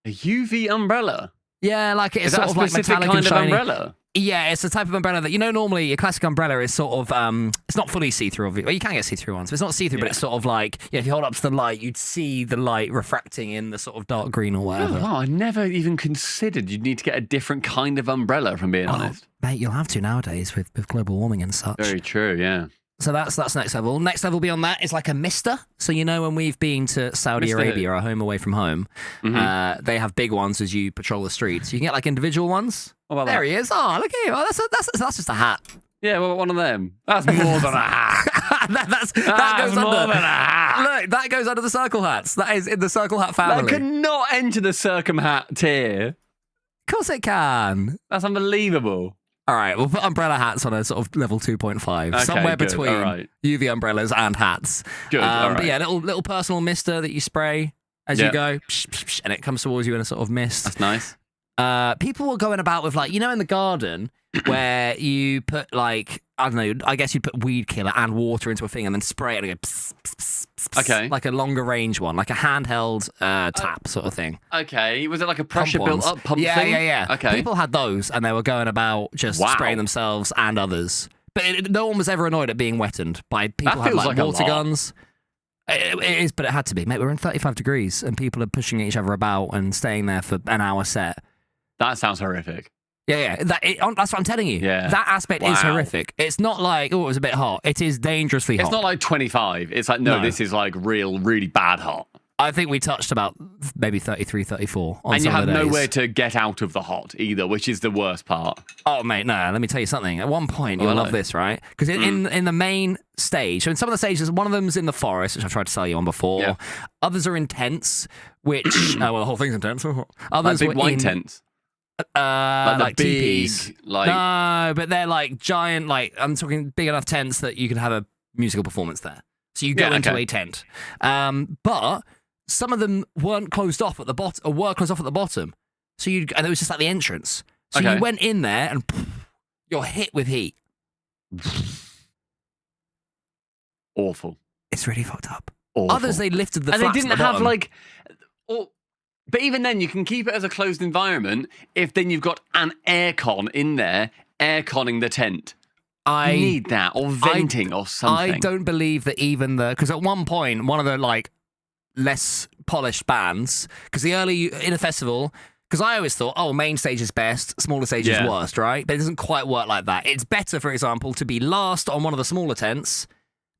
A UV umbrella? Yeah, like it's sort of like metallic and shiny. Umbrella? Yeah, it's the type of umbrella that, normally a classic umbrella is sort of, it's not fully see-through. Well, you can get see-through ones, but it's not see-through, but it's sort of like, if you hold up to the light, you'd see the light refracting in the sort of dark green or whatever. Oh, wow, I never even considered you'd need to get a different kind of umbrella, if I'm being honest. Mate, you'll have to nowadays with global warming and such. Very true, yeah. So that's next level. Next level beyond that is like a mister. So when we've been to Saudi Arabia, our home away from home, they have big ones as you patrol the streets. You can get like individual ones. What about there he is. Oh, look at him. Oh, that's just a hat. Yeah, well, one of them. That's more than a hat. that goes more under. Than a hat. Look, that goes under the circle hats. That is in the circle hat family. That could not enter the circum hat tier. Of course it can. That's unbelievable. All right, we'll put umbrella hats on a sort of level 2.5, okay, somewhere good. between UV umbrellas and hats. Good. But yeah, little personal mister that you spray as you go, and it comes towards you in a sort of mist. That's nice. People were going about with like, in the garden where you put like, I don't know, I guess you'd put weed killer and water into a thing and then spray it and go pss, pss, pss, pss, okay. Like a longer range one, like a handheld tap sort of thing. Okay. Was it like a pressure built up pump thing? Yeah. Okay. People had those and they were going about just spraying themselves and others. But no one was ever annoyed at being wetted by people who had like water guns. It is, but it had to be. Mate, we're in 35 degrees and people are pushing each other about and staying there for an hour set. That sounds horrific. Yeah. That's what I'm telling you. Yeah. That aspect is horrific. It's not like, it was a bit hot. It is dangerously hot. It's not like 25. It's like, no, this is like really bad hot. I think we touched about maybe 33, 34 on And you some have of the days. nowhere to get out of the hot either, which is the worst part. Oh, mate, no, let me tell you something. At one point, you'll love this, right? Because in the main stage, so in some of the stages, one of them's in the forest, which I've tried to sell you on before. Yeah. Others are in tents, which, well, the whole thing's in tents. Others Like big were white in, tents. like the teepees. big, like... No, but they're like giant, like, I'm talking big enough tents that you can have a musical performance there. So you go into a tent. But some of them weren't closed off at the bottom, or were closed off at the bottom. So and it was just like the entrance. So you went in there and you're hit with heat. Awful. It's really fucked up. Awful. Others, they lifted the and flaps they didn't at the have bottom. like... But even then, you can keep it as a closed environment if then you've got an aircon in there, airconning the tent. You need that, or venting or something. I don't believe that even because at one point, one of the like less polished bands, because the early in a festival, because I always thought, oh, main stage is best, smaller stage is worst, right? But it doesn't quite work like that. It's better, for example, to be last on one of the smaller tents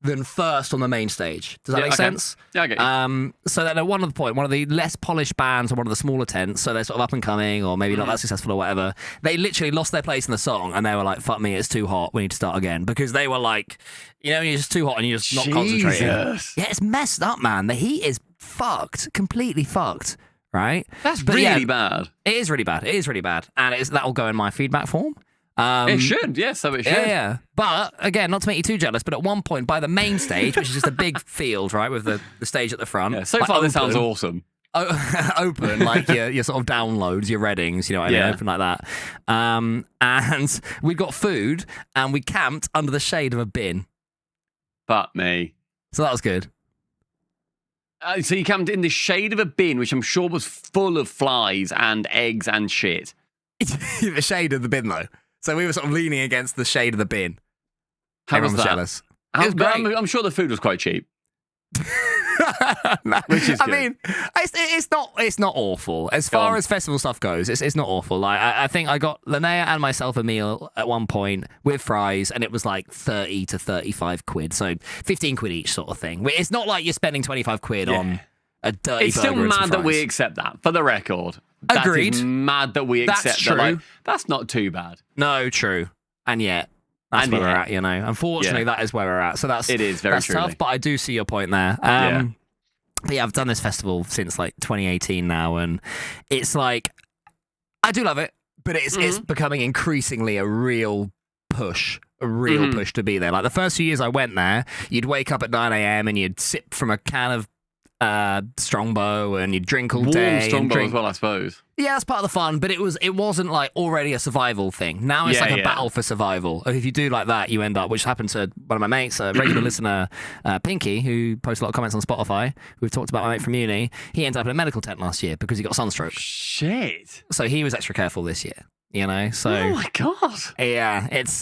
than first on the main stage. Does that make sense? Yeah, I get you. So then at one of the less polished bands on one of the smaller tents, so they're sort of up and coming or maybe not that successful or whatever, they literally lost their place in the song and they were like, fuck me, it's too hot, we need to start again. Because they were like, you're just too hot and you're just not concentrating. Yeah, it's messed up, man. The heat is fucked, completely fucked, right? That's really bad. It is really bad. It is really bad. And that will go in my feedback form. It should, yeah, so it should. Yeah. But again, not to make you too jealous, but at one point by the main stage, which is just a big field, right, with the stage at the front. Yeah, so far this sounds awesome. Open, like your sort of downloads, your readings, you know what I mean, open like that. And we got food and we camped under the shade of a bin. Fuck me. So that was good. So you camped in the shade of a bin, which I'm sure was full of flies and eggs and shit. The shade of the bin, though. So we were sort of leaning against the shade of the bin. How Everyone was that? jealous. It was great. I'm sure the food was quite cheap. No, which is good. I mean, it's not awful as far as festival stuff goes. It's not awful. Like I think I got Linnea and myself a meal at one point with fries, and it was like 30 to 35 quid, so 15 quid each sort of thing. It's not like you're spending 25 quid on a dirty. It's still burger and some mad that we fries. accept that. For the record, Agreed. That is mad that we accept That's true. that. Like, that's not too bad. No, true, and yet. That's where we're at, you know. Unfortunately, that is where we're at. So it is very tough, but I do see your point there. But yeah, I've done this festival since like 2018 now, and it's like I do love it, but it's becoming increasingly a real push. A real push to be there. Like the first few years I went there, you'd wake up at 9 a.m. and you'd sip from a can of Strongbow and you'd drink all day. Warm Strongbow as well, I suppose. Yeah, that's part of the fun, but it wasn't like already a survival thing. Now it's like a battle for survival. If you do like that, you end up, which happened to one of my mates, a regular listener, Pinky, who posts a lot of comments on Spotify. We've talked about my mate from uni. He ended up in a medical tent last year because he got sunstroke. Shit. So he was extra careful this year. You know, so oh my god, yeah, it's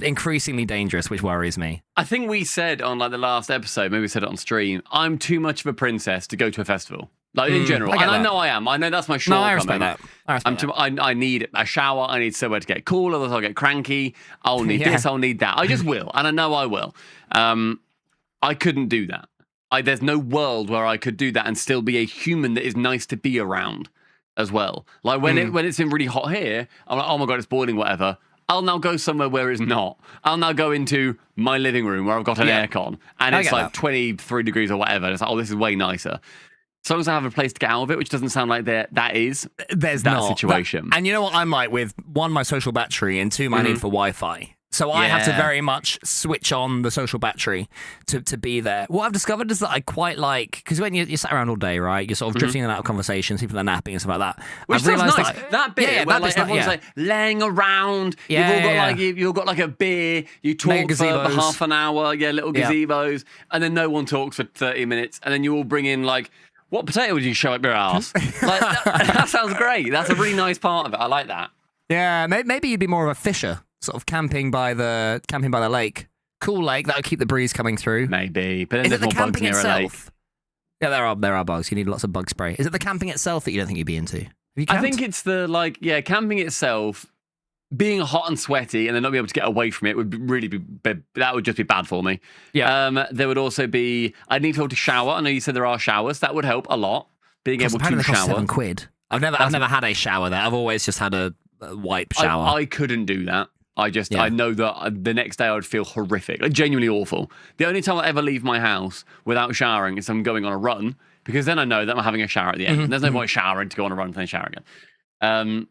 increasingly dangerous, which worries me. I think we said on like the last episode, maybe we said it on stream, I'm too much of a princess to go to a festival, like in general. And I know I am. I know that's my shortcoming. No, I respect that. I need a shower. I need somewhere to get cool, otherwise I'll get cranky. I'll need this. I'll need that. I just will, and I know I will. I couldn't do that. There's no world where I could do that and still be a human that is nice to be around. As well, like when it's been really hot here, I'm like, oh my god, it's boiling, whatever. I'll now go somewhere where it's not. I'll now go into my living room where I've got an aircon and it's like 23 degrees or whatever. And it's like, oh, this is way nicer. As long as I have a place to get out of it, which doesn't sound like there's that situation. And you know what I'm like with one, my social battery, and two, my need for Wi-Fi. So I have to very much switch on the social battery to be there. What I've discovered is that I quite like, because when you sat around all day, right, you're sort of drifting in and out of conversations, people are napping and stuff like that. Which sounds nice. That bit where like everyone's like laying around, you've got like a beer, you talk for half an hour, little gazebos, and then no one talks for 30 minutes, and then you all bring in like, what potato would you show up your ass? Like, that sounds great. That's a really nice part of it. I like that. Yeah, maybe you'd be more of a fisher. Sort of camping by the lake, cool lake that would keep the breeze coming through. Maybe, but then there's more bugs near a lake. Yeah, there are bugs. You need lots of bug spray. Is it the camping itself that you don't think you'd be into? Have you camped? I think it's the camping itself. being hot and sweaty and then not be able to get away from it would that would just be bad for me. Yeah. There would also be, I'd need to be able to shower. I know you said there are showers. That would help a lot. Being able to apparently they cost shower. £7. I've never had a shower there. I've always just had a wipe shower. I couldn't do that. I know that the next day I would feel horrific, like genuinely awful. The only time I ever leave my house without showering is I'm going on a run, because then I know that I'm having a shower at the end. There's no point showering to go on a run and then shower again.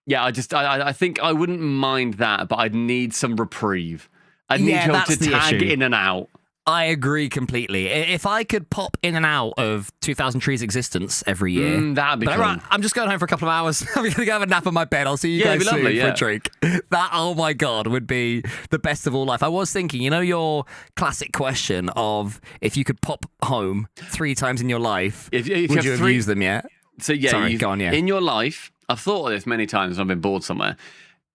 Yeah, I think I wouldn't mind that, but I'd need some reprieve. I'd need to be able to tag in and out. I agree completely. If I could pop in and out of 2000 Trees' existence every year, that'd be cool. Right, I'm just going home for a couple of hours. I'm going to go have a nap on my bed. I'll see you guys soon for a drink. That, oh my God, would be the best of all life. I was thinking, your classic question of if you could pop home 3 times in your life, would you have used them yet? So yeah, sorry, go on, yeah. In your life, I've thought of this many times when I've been bored somewhere.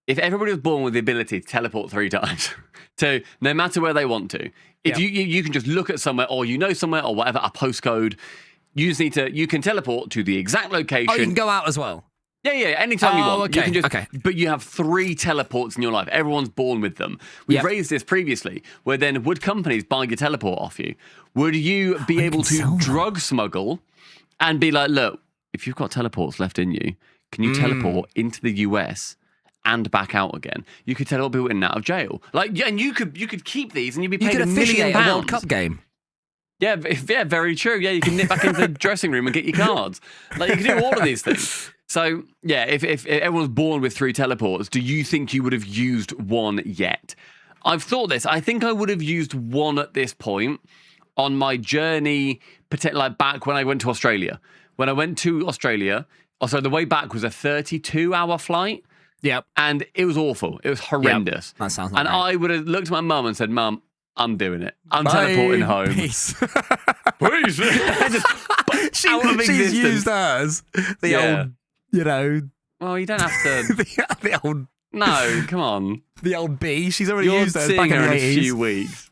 If everybody was born with the ability to teleport 3 times, to no matter where they want to, if you can just look at somewhere, or somewhere, or whatever, a postcode, you can teleport to the exact location. Oh, you can go out as well. Yeah, anytime you want. Okay, You can just, But you have 3 teleports in your life. Everyone's born with them. We've raised this previously, where then would companies buy your teleport off you? Would you be able to drug smuggle and be like, look, if you've got teleports left in you, can you teleport into the US and back out again? You could teleport people in and out of jail. And you could keep these and you'd be paid £1 million. A World Cup game. Yeah, very true. Yeah, you can nip back into the dressing room and get your cards. You can do all of these things. So, yeah, if everyone's born with 3 teleports, do you think you would have used one yet? I've thought this. I think I would have used one at this point on my journey, back when I went to Australia. When I went to Australia, the way back was a 32-hour flight. Yep. And it was awful. It was horrendous. That sounds like I would have looked at my mum and said, Mum, I'm doing it. I'm teleporting home. Peace. Please. She's used hers. The old, Well, you don't have to. the old. No, come on. The old bee. She's already used hers back in the 80s. A few weeks.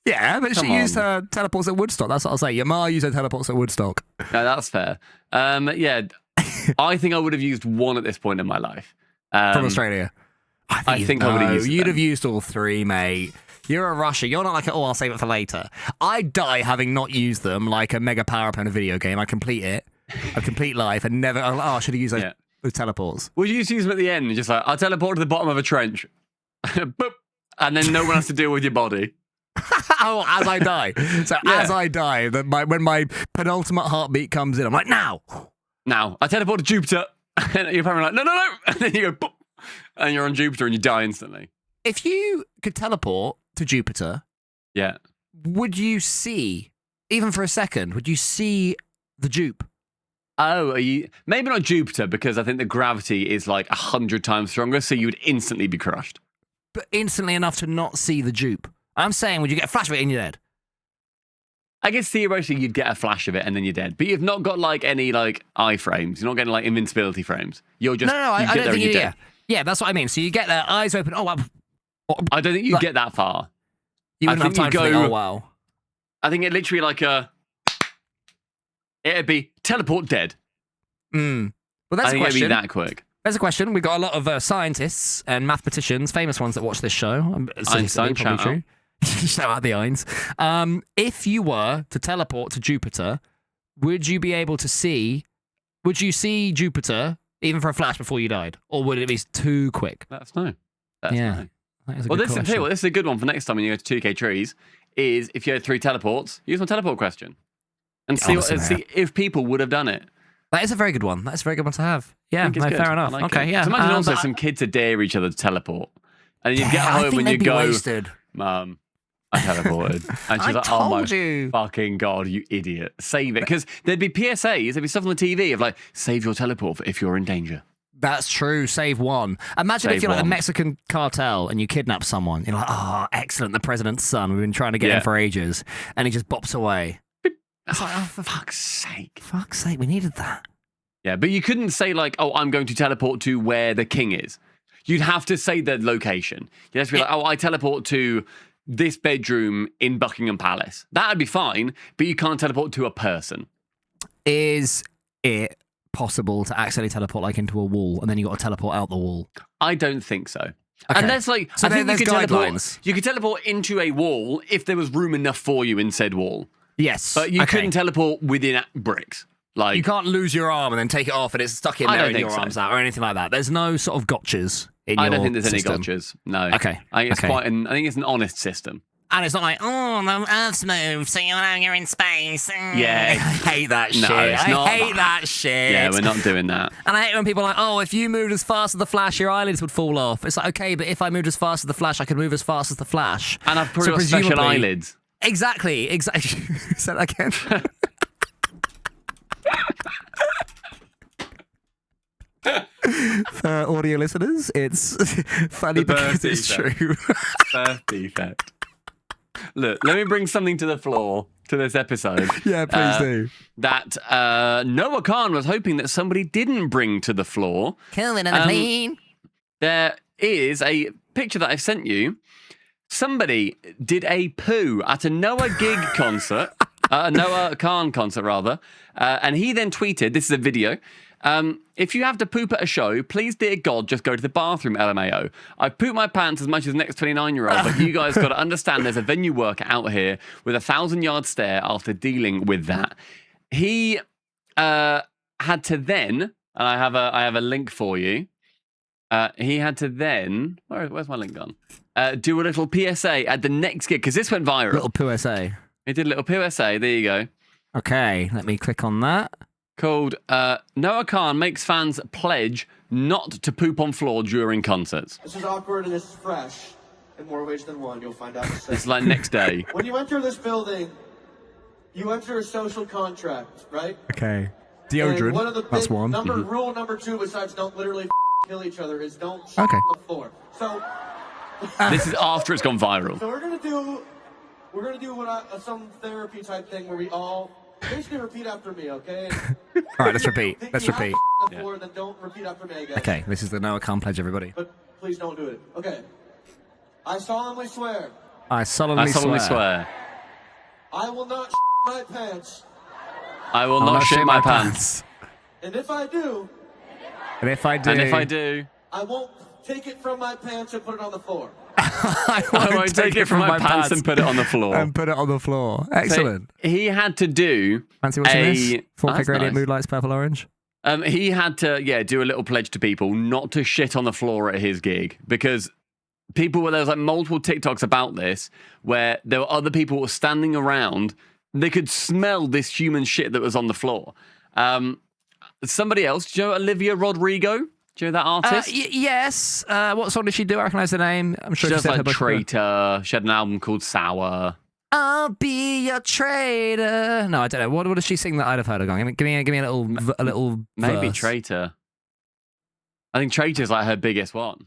Yeah, but she used her teleports at Woodstock. That's what I'll say. Your ma used her teleports at Woodstock. No, that's fair. Yeah, I think I would have used one at this point in my life. From Australia. I think I would have used You'd have used all 3, mate. You're a rusher. You're not like, I'll save it for later. I die having not used them like a mega power-up in a video game. I complete it. I complete life and never, I should have used those teleports. Would you just use them at the end and just I'll teleport to the bottom of a trench. Boop. And then no one has to deal with your body. As I die. So as I die, when my penultimate heartbeat comes in, I'm like, now. I teleport to Jupiter. And you're probably like, no. And then you go, boop. And you're on Jupiter and you die instantly. If you could teleport to Jupiter, would you see, even for a second, would you see the Jupe? Oh, maybe not Jupiter, because I think the gravity is 100 times stronger, so you would instantly be crushed. But instantly enough to not see the Jupe. I'm saying, would you get a flash of it and you're dead? I guess theoretically you'd get a flash of it and then you're dead. But you've not got any eye frames. You're not getting invincibility frames. You're just I don't think you. Yeah, that's what I mean. So you get their eyes open. Oh, wow. I don't think you get that far. You wouldn't have time to think, oh, wow. I think it literally it'd be teleport dead. Well, that's a question. It'd be that quick. There's a question. We've got a lot of scientists and mathematicians, famous ones that watch this show. Einstein, probably true. Shout out the Eins. If you were to teleport to Jupiter, would you be able to see? Would you see Jupiter even for a flash before you died, or would it be too quick? That's no. No. Well, this is a good one for next time when you go to 2K Trees. Is if you had 3 teleports, use my teleport question, and see if people would have done it. That is a very good one. That's a very good one to have. Yeah, fair enough. Okay, yeah. So imagine also some kids to dare each other to teleport, and you'd get home and you go, wasted. Mum, I teleported. And she's oh my fucking God, you idiot. Save it. Because there'd be PSAs, there'd be stuff on the TV of save your teleport if you're in danger. That's true. Save one. Imagine if you're a Mexican cartel and you kidnap someone. You're like, oh, excellent. The president's son. We've been trying to get him for ages. And he just bops away. It's for fuck's sake. Fuck's sake, we needed that. Yeah, but you couldn't say I'm going to teleport to where the king is. You'd have to say the location. You'd have to be I teleport to this bedroom in Buckingham Palace. That'd be fine, but you can't teleport to a person. Is it possible to accidentally teleport into a wall and then you got to teleport out the wall? I don't think so. Okay. Unless, like, So I think there's you could guidelines. You could teleport into a wall if there was room enough for you in said wall. Yes. But you couldn't teleport within bricks. Like, you can't lose your arm and then take it off and it's stuck in I there don't and think your so. arm's out or anything like that. There's no sort of gotchas in your I don't think there's system. any gotchas. No. Okay. I think it's Okay. I think it's an honest system. And it's not like, oh, the Earth's moved, so you're in space. Yeah. I hate that shit. it's not I hate that shit. Yeah, we're not doing that. And I hate when people are like, oh, if you moved as fast as the Flash, your eyelids would fall off. It's like, okay, but if I moved as fast as the Flash, I could move as fast as the Flash. And I've probably So got special presumably- eyelids. Exactly. Say that again. For audio listeners, it's funny The because birth it's defect. true. Birth defect. Look, let me bring something to the floor to this episode. Yeah, please do. That Noah Khan was hoping that somebody didn't bring to the floor. Coming on the plane. There is a picture that I've sent you. Somebody did a poo at a Noah gig concert, a Noah Khan concert rather, and he then tweeted, this is a video, if you have to poop at a show, please, dear God, just go to the bathroom, LMAO. I poop my pants as much as the next 29-year-old, but you guys got to understand there's a venue worker out here with a 1,000-yard stare after dealing with that. He had to then, and I have a link for you, he had to then, where's my link gone? Do a little PSA at the next gig, because this went viral. Little PSA. He did a little PSA, there you go. Okay, let me click on that. Called Noah Khan makes fans pledge not to poop on floor during concerts. This is awkward and this is fresh in more ways than one. You'll find out in a second. It's like next day. When you enter this building, you enter a social contract, right? Okay. And one of the That's big one. rule number 2, besides don't literally kill each other, is don't shit Okay. on the floor. So This is after it's gone viral. we're gonna do some therapy type thing where we all basically repeat after me, okay? All right, let's repeat. Think Let's you have repeat. on the floor, then don't repeat after me, I guess. Okay, this is the Noah Khan pledge, everybody. But please don't do it. Okay. I solemnly swear I solemnly swear. I will not my pants, I will I'll not shit my pants. and if I do, And if I do, And if I do, I won't take it from my pants and put it on the floor. I I won't take it from my pants and put it on the floor. and put it on the floor. Excellent. So he had to do Fancy watching this? Oh, 4K that's gradient nice. moodlights, purple orange. He had to, do a little pledge to people not to shit on the floor at his gig because there was like multiple TikToks about this where there were other people who were standing around. They could smell this human shit that was on the floor. Somebody else, do you know Olivia Rodrigo? Do you know that artist? Yes. What song did she do? I recognize the name. I'm sure She she does said her like book. Traitor. She had an album called Sour. I'll be your traitor. No, I don't know. What does she sing that I'd have heard of? Give me a little Maybe verse. Traitor. I think Traitor's like her biggest one.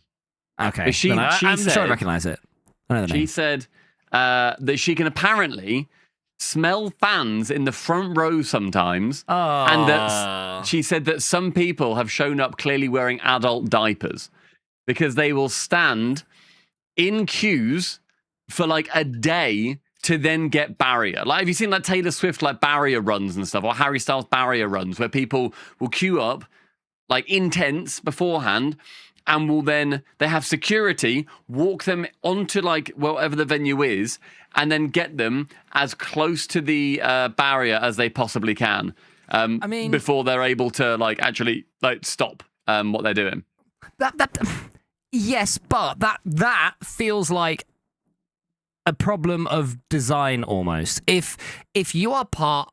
Okay. But she I'm sure I said- recognize it. I know the She name. said that she can apparently smell fans in the front row sometimes. Oh. And that she said that some people have shown up clearly wearing adult diapers because they will stand in queues for like a day to then get barrier. Like, have you seen like Taylor Swift like barrier runs and stuff, or Harry Styles barrier runs where people will queue up like in tents beforehand and they have security walk them onto like whatever the venue is and then get them as close to the barrier as they possibly can. Before they're able to like actually like stop what they're doing. Yes, but that feels like a problem of design almost. If you're part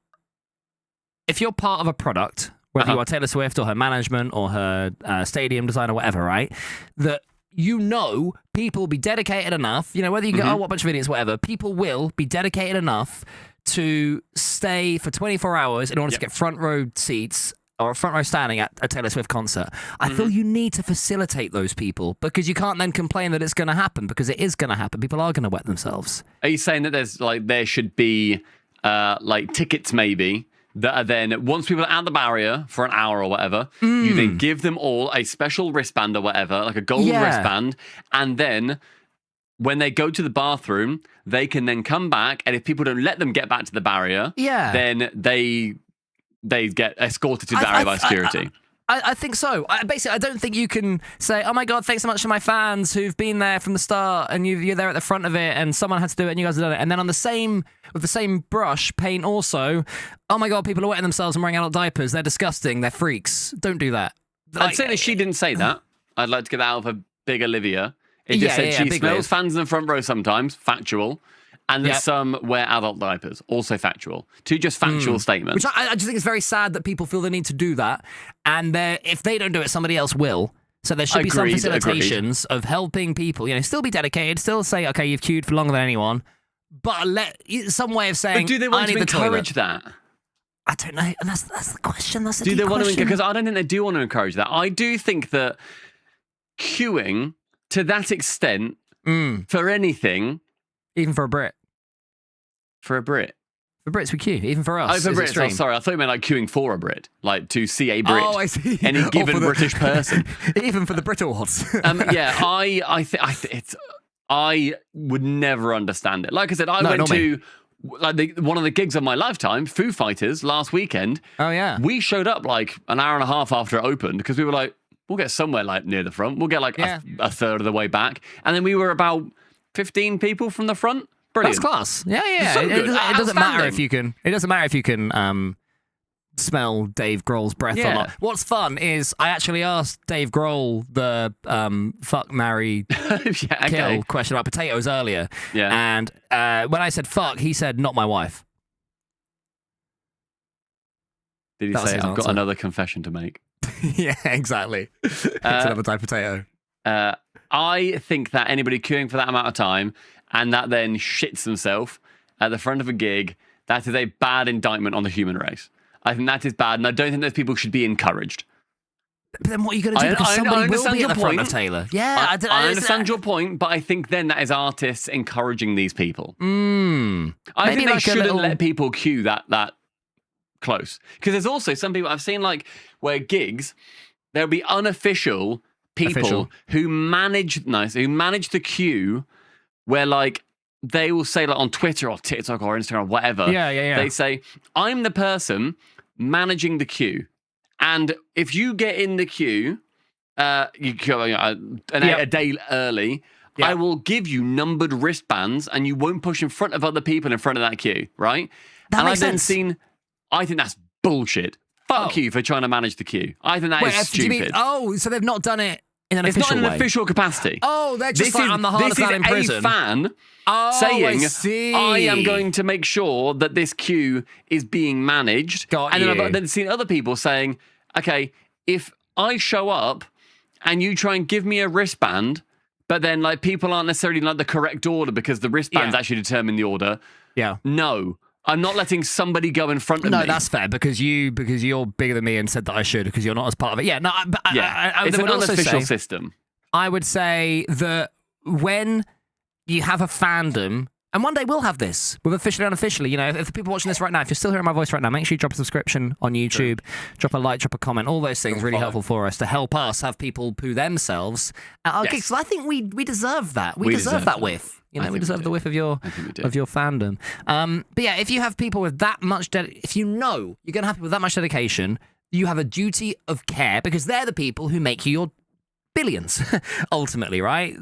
of a product, whether you are Taylor Swift or her management or her stadium design or whatever, right? That people will be dedicated enough, whether you go, what bunch of idiots, whatever, people will be dedicated enough to stay for 24 hours in order to get front row seats or front row standing at a Taylor Swift concert. I feel you need to facilitate those people because you can't then complain that it's going to happen because it is going to happen. People are going to wet themselves. Are you saying that there should be like tickets maybe that are then, once people are at the barrier for an hour or whatever, you then give them all a special wristband or whatever, like a gold wristband, and then when they go to the bathroom, they can then come back, and if people don't let them get back to the barrier, then they get escorted to the barrier by security. I think so. Basically, I don't think you can say, "Oh my God, thanks so much to my fans who've been there from the start, and you're there at the front of it, and someone had to do it, and you guys have done it." And then with the same brush, paint also, "Oh my God, people are wetting themselves and wearing adult diapers. They're disgusting. They're freaks. Don't do that." I'd say that she didn't say that. I'd like to get that out of a big Olivia. It just said she smells fans in the front row sometimes, factual. And that some wear adult diapers, also factual. Two just factual statements. Which I just think it's very sad that people feel the need to do that. And if they don't do it, somebody else will. So there should be some facilitations of helping people, still be dedicated, still say, okay, you've queued for longer than anyone, but some way of saying, but do they want to encourage that? I don't know. And that's the question. That's the do deep they want question. to? Because I don't think they do want to encourage that. I do think that queuing to that extent for anything, even for a Brit. For a Brit. For Brits, we queue. Even for us. Oh, for Brits. Oh, sorry. I thought you meant like queuing for a Brit. Like to see a Brit. Oh, I see. Any given British person. Even for the Brit Awards. Yeah, I would never understand it. Like I said, I went to one of the gigs of my lifetime, Foo Fighters, last weekend. Oh, yeah. We showed up like an hour and a half after it opened because we were like, we'll get somewhere like near the front. We'll get like a third of the way back. And then we were about 15 people from the front. Brilliant. That's class. Yeah. So It doesn't matter if you can. It doesn't matter if you can smell Dave Grohl's breath or not. What's fun is I actually asked Dave Grohl the fuck, marry, kill question about potatoes earlier. Yeah. And when I said fuck, he said not my wife. Did he say I've got another confession to make? Yeah, exactly. It's another type of potato. I think that anybody queuing for that amount of time and that then shits themselves at the front of a gig, that is a bad indictment on the human race. I think that is bad, and I don't think those people should be encouraged. But then what are you going to do? Because somebody will be at the front of Taylor. Yeah, I understand your point, but I think then that is artists encouraging these people. I think they shouldn't let people queue that close. Because there's also some people I've seen where gigs, there'll be unofficial people who manage the queue where they will say on Twitter or TikTok or Instagram or whatever. Yeah. They say, I'm the person managing the queue. And if you get in the queue a day early, I will give you numbered wristbands and you won't push in front of other people in front of that queue, right? That makes sense. I think that's bullshit. Fuck you for trying to manage the queue. I think that is stupid. So they've not done it in an official way? It's not in an official capacity. Oh, they're just I'm the hardest man in prison. This is a fan saying, I am going to make sure that this queue is being managed. And then I've then seen other people saying, okay, if I show up and you try and give me a wristband, but then people aren't necessarily in the correct order because the wristbands actually determine the order. Yeah. No. I'm not letting somebody go in front of me. No, that's fair because you're bigger than me and said that I should because you're not as part of it. Yeah, no, it's an unofficial system. I would say that when you have a fandom, and one day we'll have this with Officially Unofficially. If the people watching this right now, if you're still hearing my voice right now, make sure you drop a subscription on YouTube, drop a like, drop a comment. All those things really helpful for us to help us have people poo themselves at our gigs. So I think we deserve that. We deserve that whiff. We deserve the whiff of your fandom. But yeah, if you have people with that much if you know you're going to have people with that much dedication, you have a duty of care because they're the people who make you your billions, ultimately, right?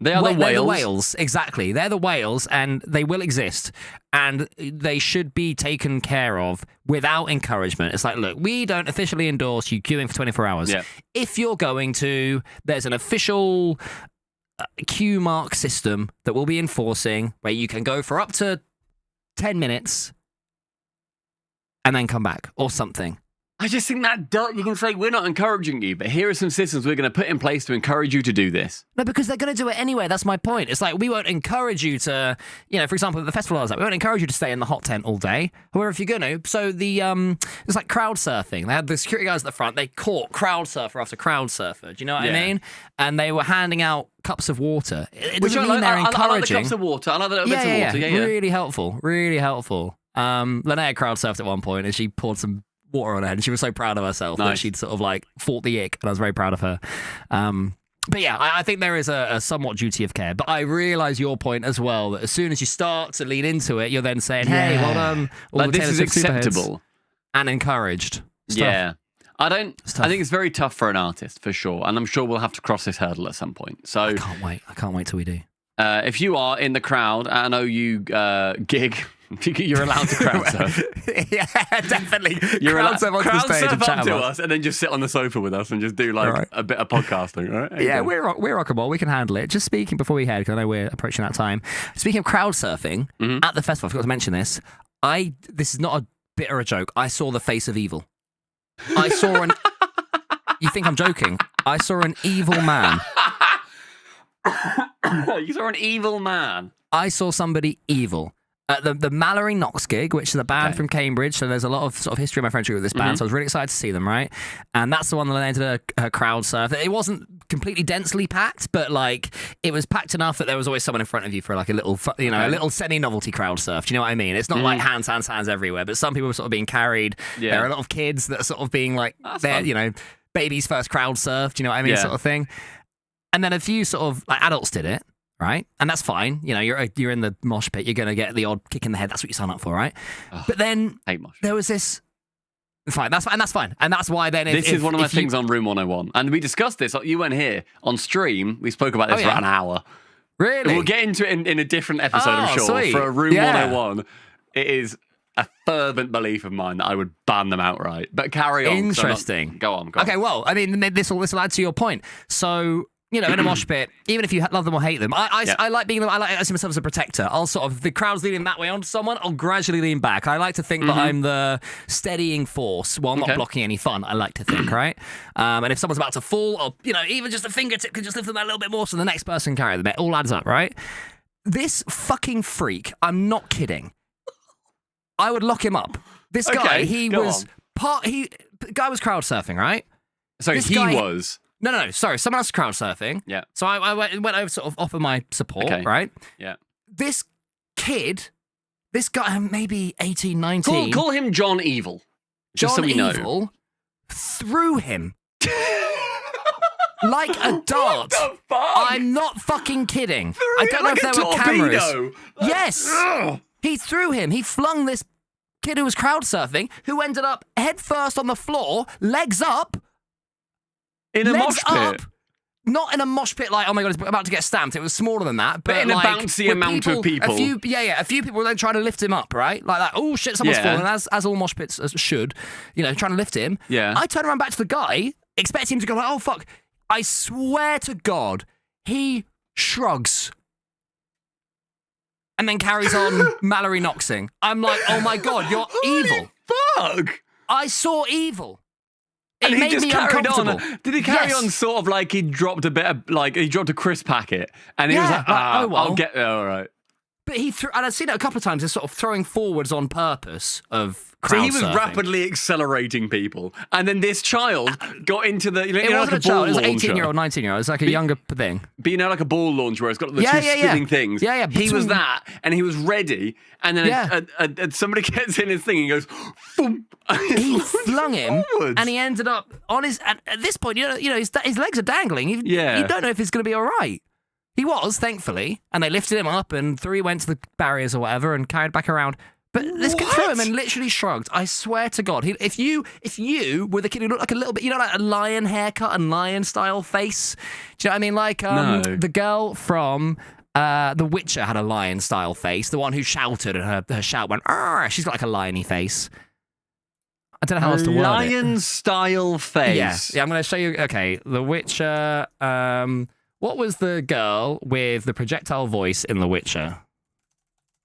They are the whales. They're the whales, exactly. They're the whales, and they will exist, and they should be taken care of without encouragement. It's look, we don't officially endorse you queuing for 24 hours. Yeah. If you're going to, there's an official queue mark system that we'll be enforcing where you can go for up to 10 minutes and then come back or something. I just think that you can say, we're not encouraging you, but here are some systems we're going to put in place to encourage you to do this. No, because they're going to do it anyway. That's my point. It's we won't encourage you to, for example, at the festival I was at, we won't encourage you to stay in the hot tent all day. However, if you're going to, so it's like crowd surfing. They had the security guys at the front. They caught crowd surfer after crowd surfer. Do you know what I mean? And they were handing out cups of water. It doesn't mean they're encouraging. I like the cups of water. I like the little bits of water. Yeah. Really helpful. Really helpful. Linnea crowd surfed at one point and she poured some water on her head, and she was so proud of herself that she'd sort of fought the ick, and I was very proud of her. But yeah, I think there is a somewhat duty of care. But I realise your point as well, that as soon as you start to lean into it, you're then saying, hey, well done. This is acceptable. And encouraged. Yeah. I think it's very tough for an artist, for sure. And I'm sure we'll have to cross this hurdle at some point. So I can't wait. I can't wait till we do. If you are in the crowd at an OU gig, you're allowed to crowd surf. Yeah, definitely. You're crowd allowed surf onto the crowd stage surf and chat up to about us and then just sit on the sofa with us and just do like a bit of podcasting, right? Yeah, we're rockable. We can handle it. Just speaking before we head, because I know we're approaching that time. Speaking of crowd surfing at the festival, I forgot to mention this. This is not a bit or a joke. I saw the face of evil. I saw an. You think I'm joking? I saw an evil man. You saw an evil man. I saw somebody evil. At the Mallory Knox gig, which is a band from Cambridge, so there's a lot of sort of history of my friendship with this band, so I was really excited to see them, right? And that's the one that I entered a crowd surf. It wasn't completely densely packed, but like it was packed enough that there was always someone in front of you for like a little, a little semi-novelty crowd surf. Do you know what I mean? It's not like hands everywhere, but some people were sort of being carried. Yeah. There are a lot of kids that are sort of being like, baby's first crowd surf. Do you know what I mean? Sort of thing. And then a few sort of like adults did it. Right, and that's fine. You know, you're in the mosh pit. You're going to get the odd kick in the head. That's what you sign up for, right? Ugh, but then there was this. Fine, that's fine, and that's why then. This is one of my things on Room 101, and we discussed this. You weren't here on stream. We spoke about this for an hour. Really? And we'll get into it in a different episode, I'm sure. Sweet. For a Room 101, it is a fervent belief of mine that I would ban them outright. But carry on. Interesting. Go on. Okay, well, I mean, this will add to your point. So. You know, in a mosh pit, even if you love them or hate them, I like being. I see myself as a protector. I'll sort of, if the crowd's leaning that way onto someone, I'll gradually lean back. I like to think that I'm the steadying force while not blocking any fun. I like to think, right? And if someone's about to fall, or even just a fingertip could just lift them a little bit more, so the next person can carry them. It all adds up, right? This fucking freak. I'm not kidding. I would lock him up. This guy, the guy was crowd surfing, right? So he was. No, sorry. Someone else was crowd surfing. Yeah. So I went over to sort of offer my support, right? Yeah. This guy, maybe 18, 19. Call him John Evil. Just so we know. John Evil threw him like a dart. What the fuck? I'm not fucking kidding. I don't know if there were cameras. Yes. He threw him. He flung this kid who was crowd surfing, who ended up head first on the floor, legs up. In a mosh pit? Not in a mosh pit like, oh my God, it's about to get stamped. It was smaller than that. But in like, a bouncy amount of people. A few people were then trying to lift him up, right? Like that, oh shit, someone's fallen, as all mosh pits should, trying to lift him. Yeah. I turned around back to the guy, expecting him to go like, oh fuck. I swear to God, he shrugs. And then carries on Mallory Knoxing. I'm like, oh my God, you're evil. Fuck! I saw evil. And he just carried on. Did he carry on Yes. sort of like he dropped a crisp packet and he was like, oh well. I'll get there, all right. But he threw, and I've seen it a couple of times, he's sort of throwing forwards on purpose of crowd So he was surfing. rapidly accelerating people. And then this child got into the, It wasn't like a child, it was an launcher. 18-year-old, 19-year-old. It was like a younger thing. But like a ball launch where it's got the two spinning things. Yeah. He was that, and he was ready. And then somebody gets in his thing and he goes, boom. He flung him, forwards. and he ended up on his. At this point, his legs are dangling. You don't know if he's going to be all right. He was, thankfully, and they lifted him up, and through he went to the barriers or whatever, and carried back around. But this kid threw him and literally shrugged. I swear to God, if you were the kid who looked like a little bit, like a lion haircut and lion style face. Do you know what I mean? Like the girl from The Witcher had a lion style face. The one who shouted and her shout went, "Arr!" She's got like a liony face. I don't know how else to word it. Lion style face. Yeah, I'm going to show you. Okay, The Witcher. What was the girl with the projectile voice in The Witcher?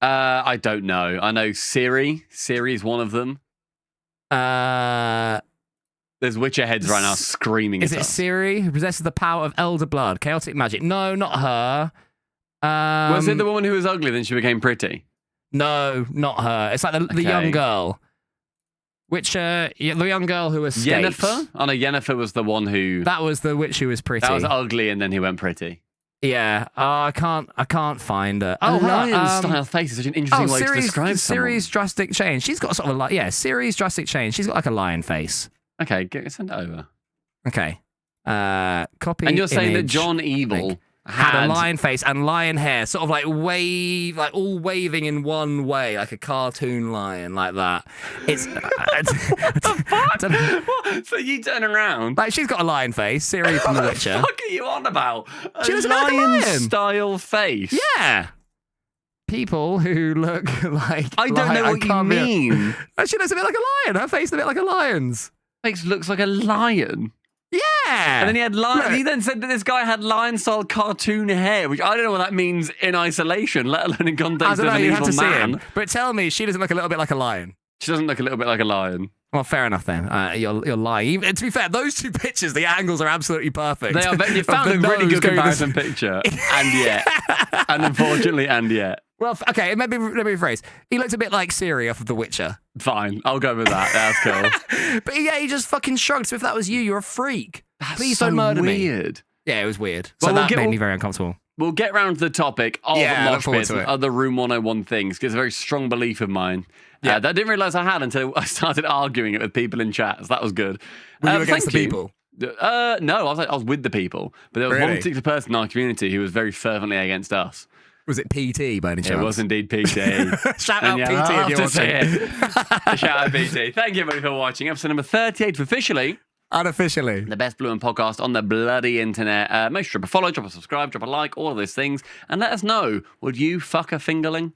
I don't know. I know Ciri. Ciri's one of them. There's Witcher heads right now screaming at us. Is it Ciri, who possesses the power of elder blood, chaotic magic? No, not her. Was it the woman who was ugly, then she became pretty? No, not her. It's like the young girl. Witcher, the young girl who escaped. Yennefer? Oh no, Yennefer was the one who... That was the witch who was pretty. That was ugly and then he went pretty. Yeah, I can't find her. Lion-style face is such an interesting way to describe someone. Ciri's drastic change. She's got sort of Ciri's drastic change. She's got like a lion face. Okay, send it over. Okay. Copy. And you're saying that image, John Evil had a lion face and lion hair, sort of like all waving in one way, like a cartoon lion, like that. It's So you turn around. like she's got a lion face, Ciri from The Witcher. What are you on about? She A looks like a lion. style face. Yeah. People who look like I don't know what you mean. She looks a bit like a lion. Her face is a bit like a lion's. Face looks like a lion. Yeah. And then he had He then said that this guy had lion-style cartoon hair, which I don't know what that means in isolation, let alone in I context don't of know, an you have evil to see man. him. But tell me, she doesn't look a little bit like a lion. She doesn't look a little bit like a lion. Well, fair enough then. You're lying. Even, to be fair, those two pictures, the angles are absolutely perfect. They are. You Of found the a really nose good going comparison picture, and yet, and unfortunately, and yet. Well, okay, let me rephrase. He looks a bit like Ciri off of The Witcher. Fine, I'll go with that. That's cool. But yeah, he just fucking shrugged. So if that was you, you're a freak. That's Please so don't murder me. weird. Yeah, it was weird. Well, So we'll that made get- me very uncomfortable. We'll get round to the topic of Yeah, look mosh forward pits to and it. other Room 101 things, because it's a very strong belief of mine. Yeah. That I didn't realise I had until I started arguing it with people in chats. That was good. Were you against thank the you. people? No, I was with the people. But there was one Really? particular person in our community who was very fervently against us. Was it PT by any chance? It was indeed PT. Shout And out yeah, PT I'll if have you're to say watching. it. Shout out PT. Thank you everybody for watching. Episode number 38 Officially. Unofficially. The best blue and podcast on the bloody internet. Make sure to drop a follow, drop a subscribe, drop a like, all of those things. And let us know, would you fuck a fingerling?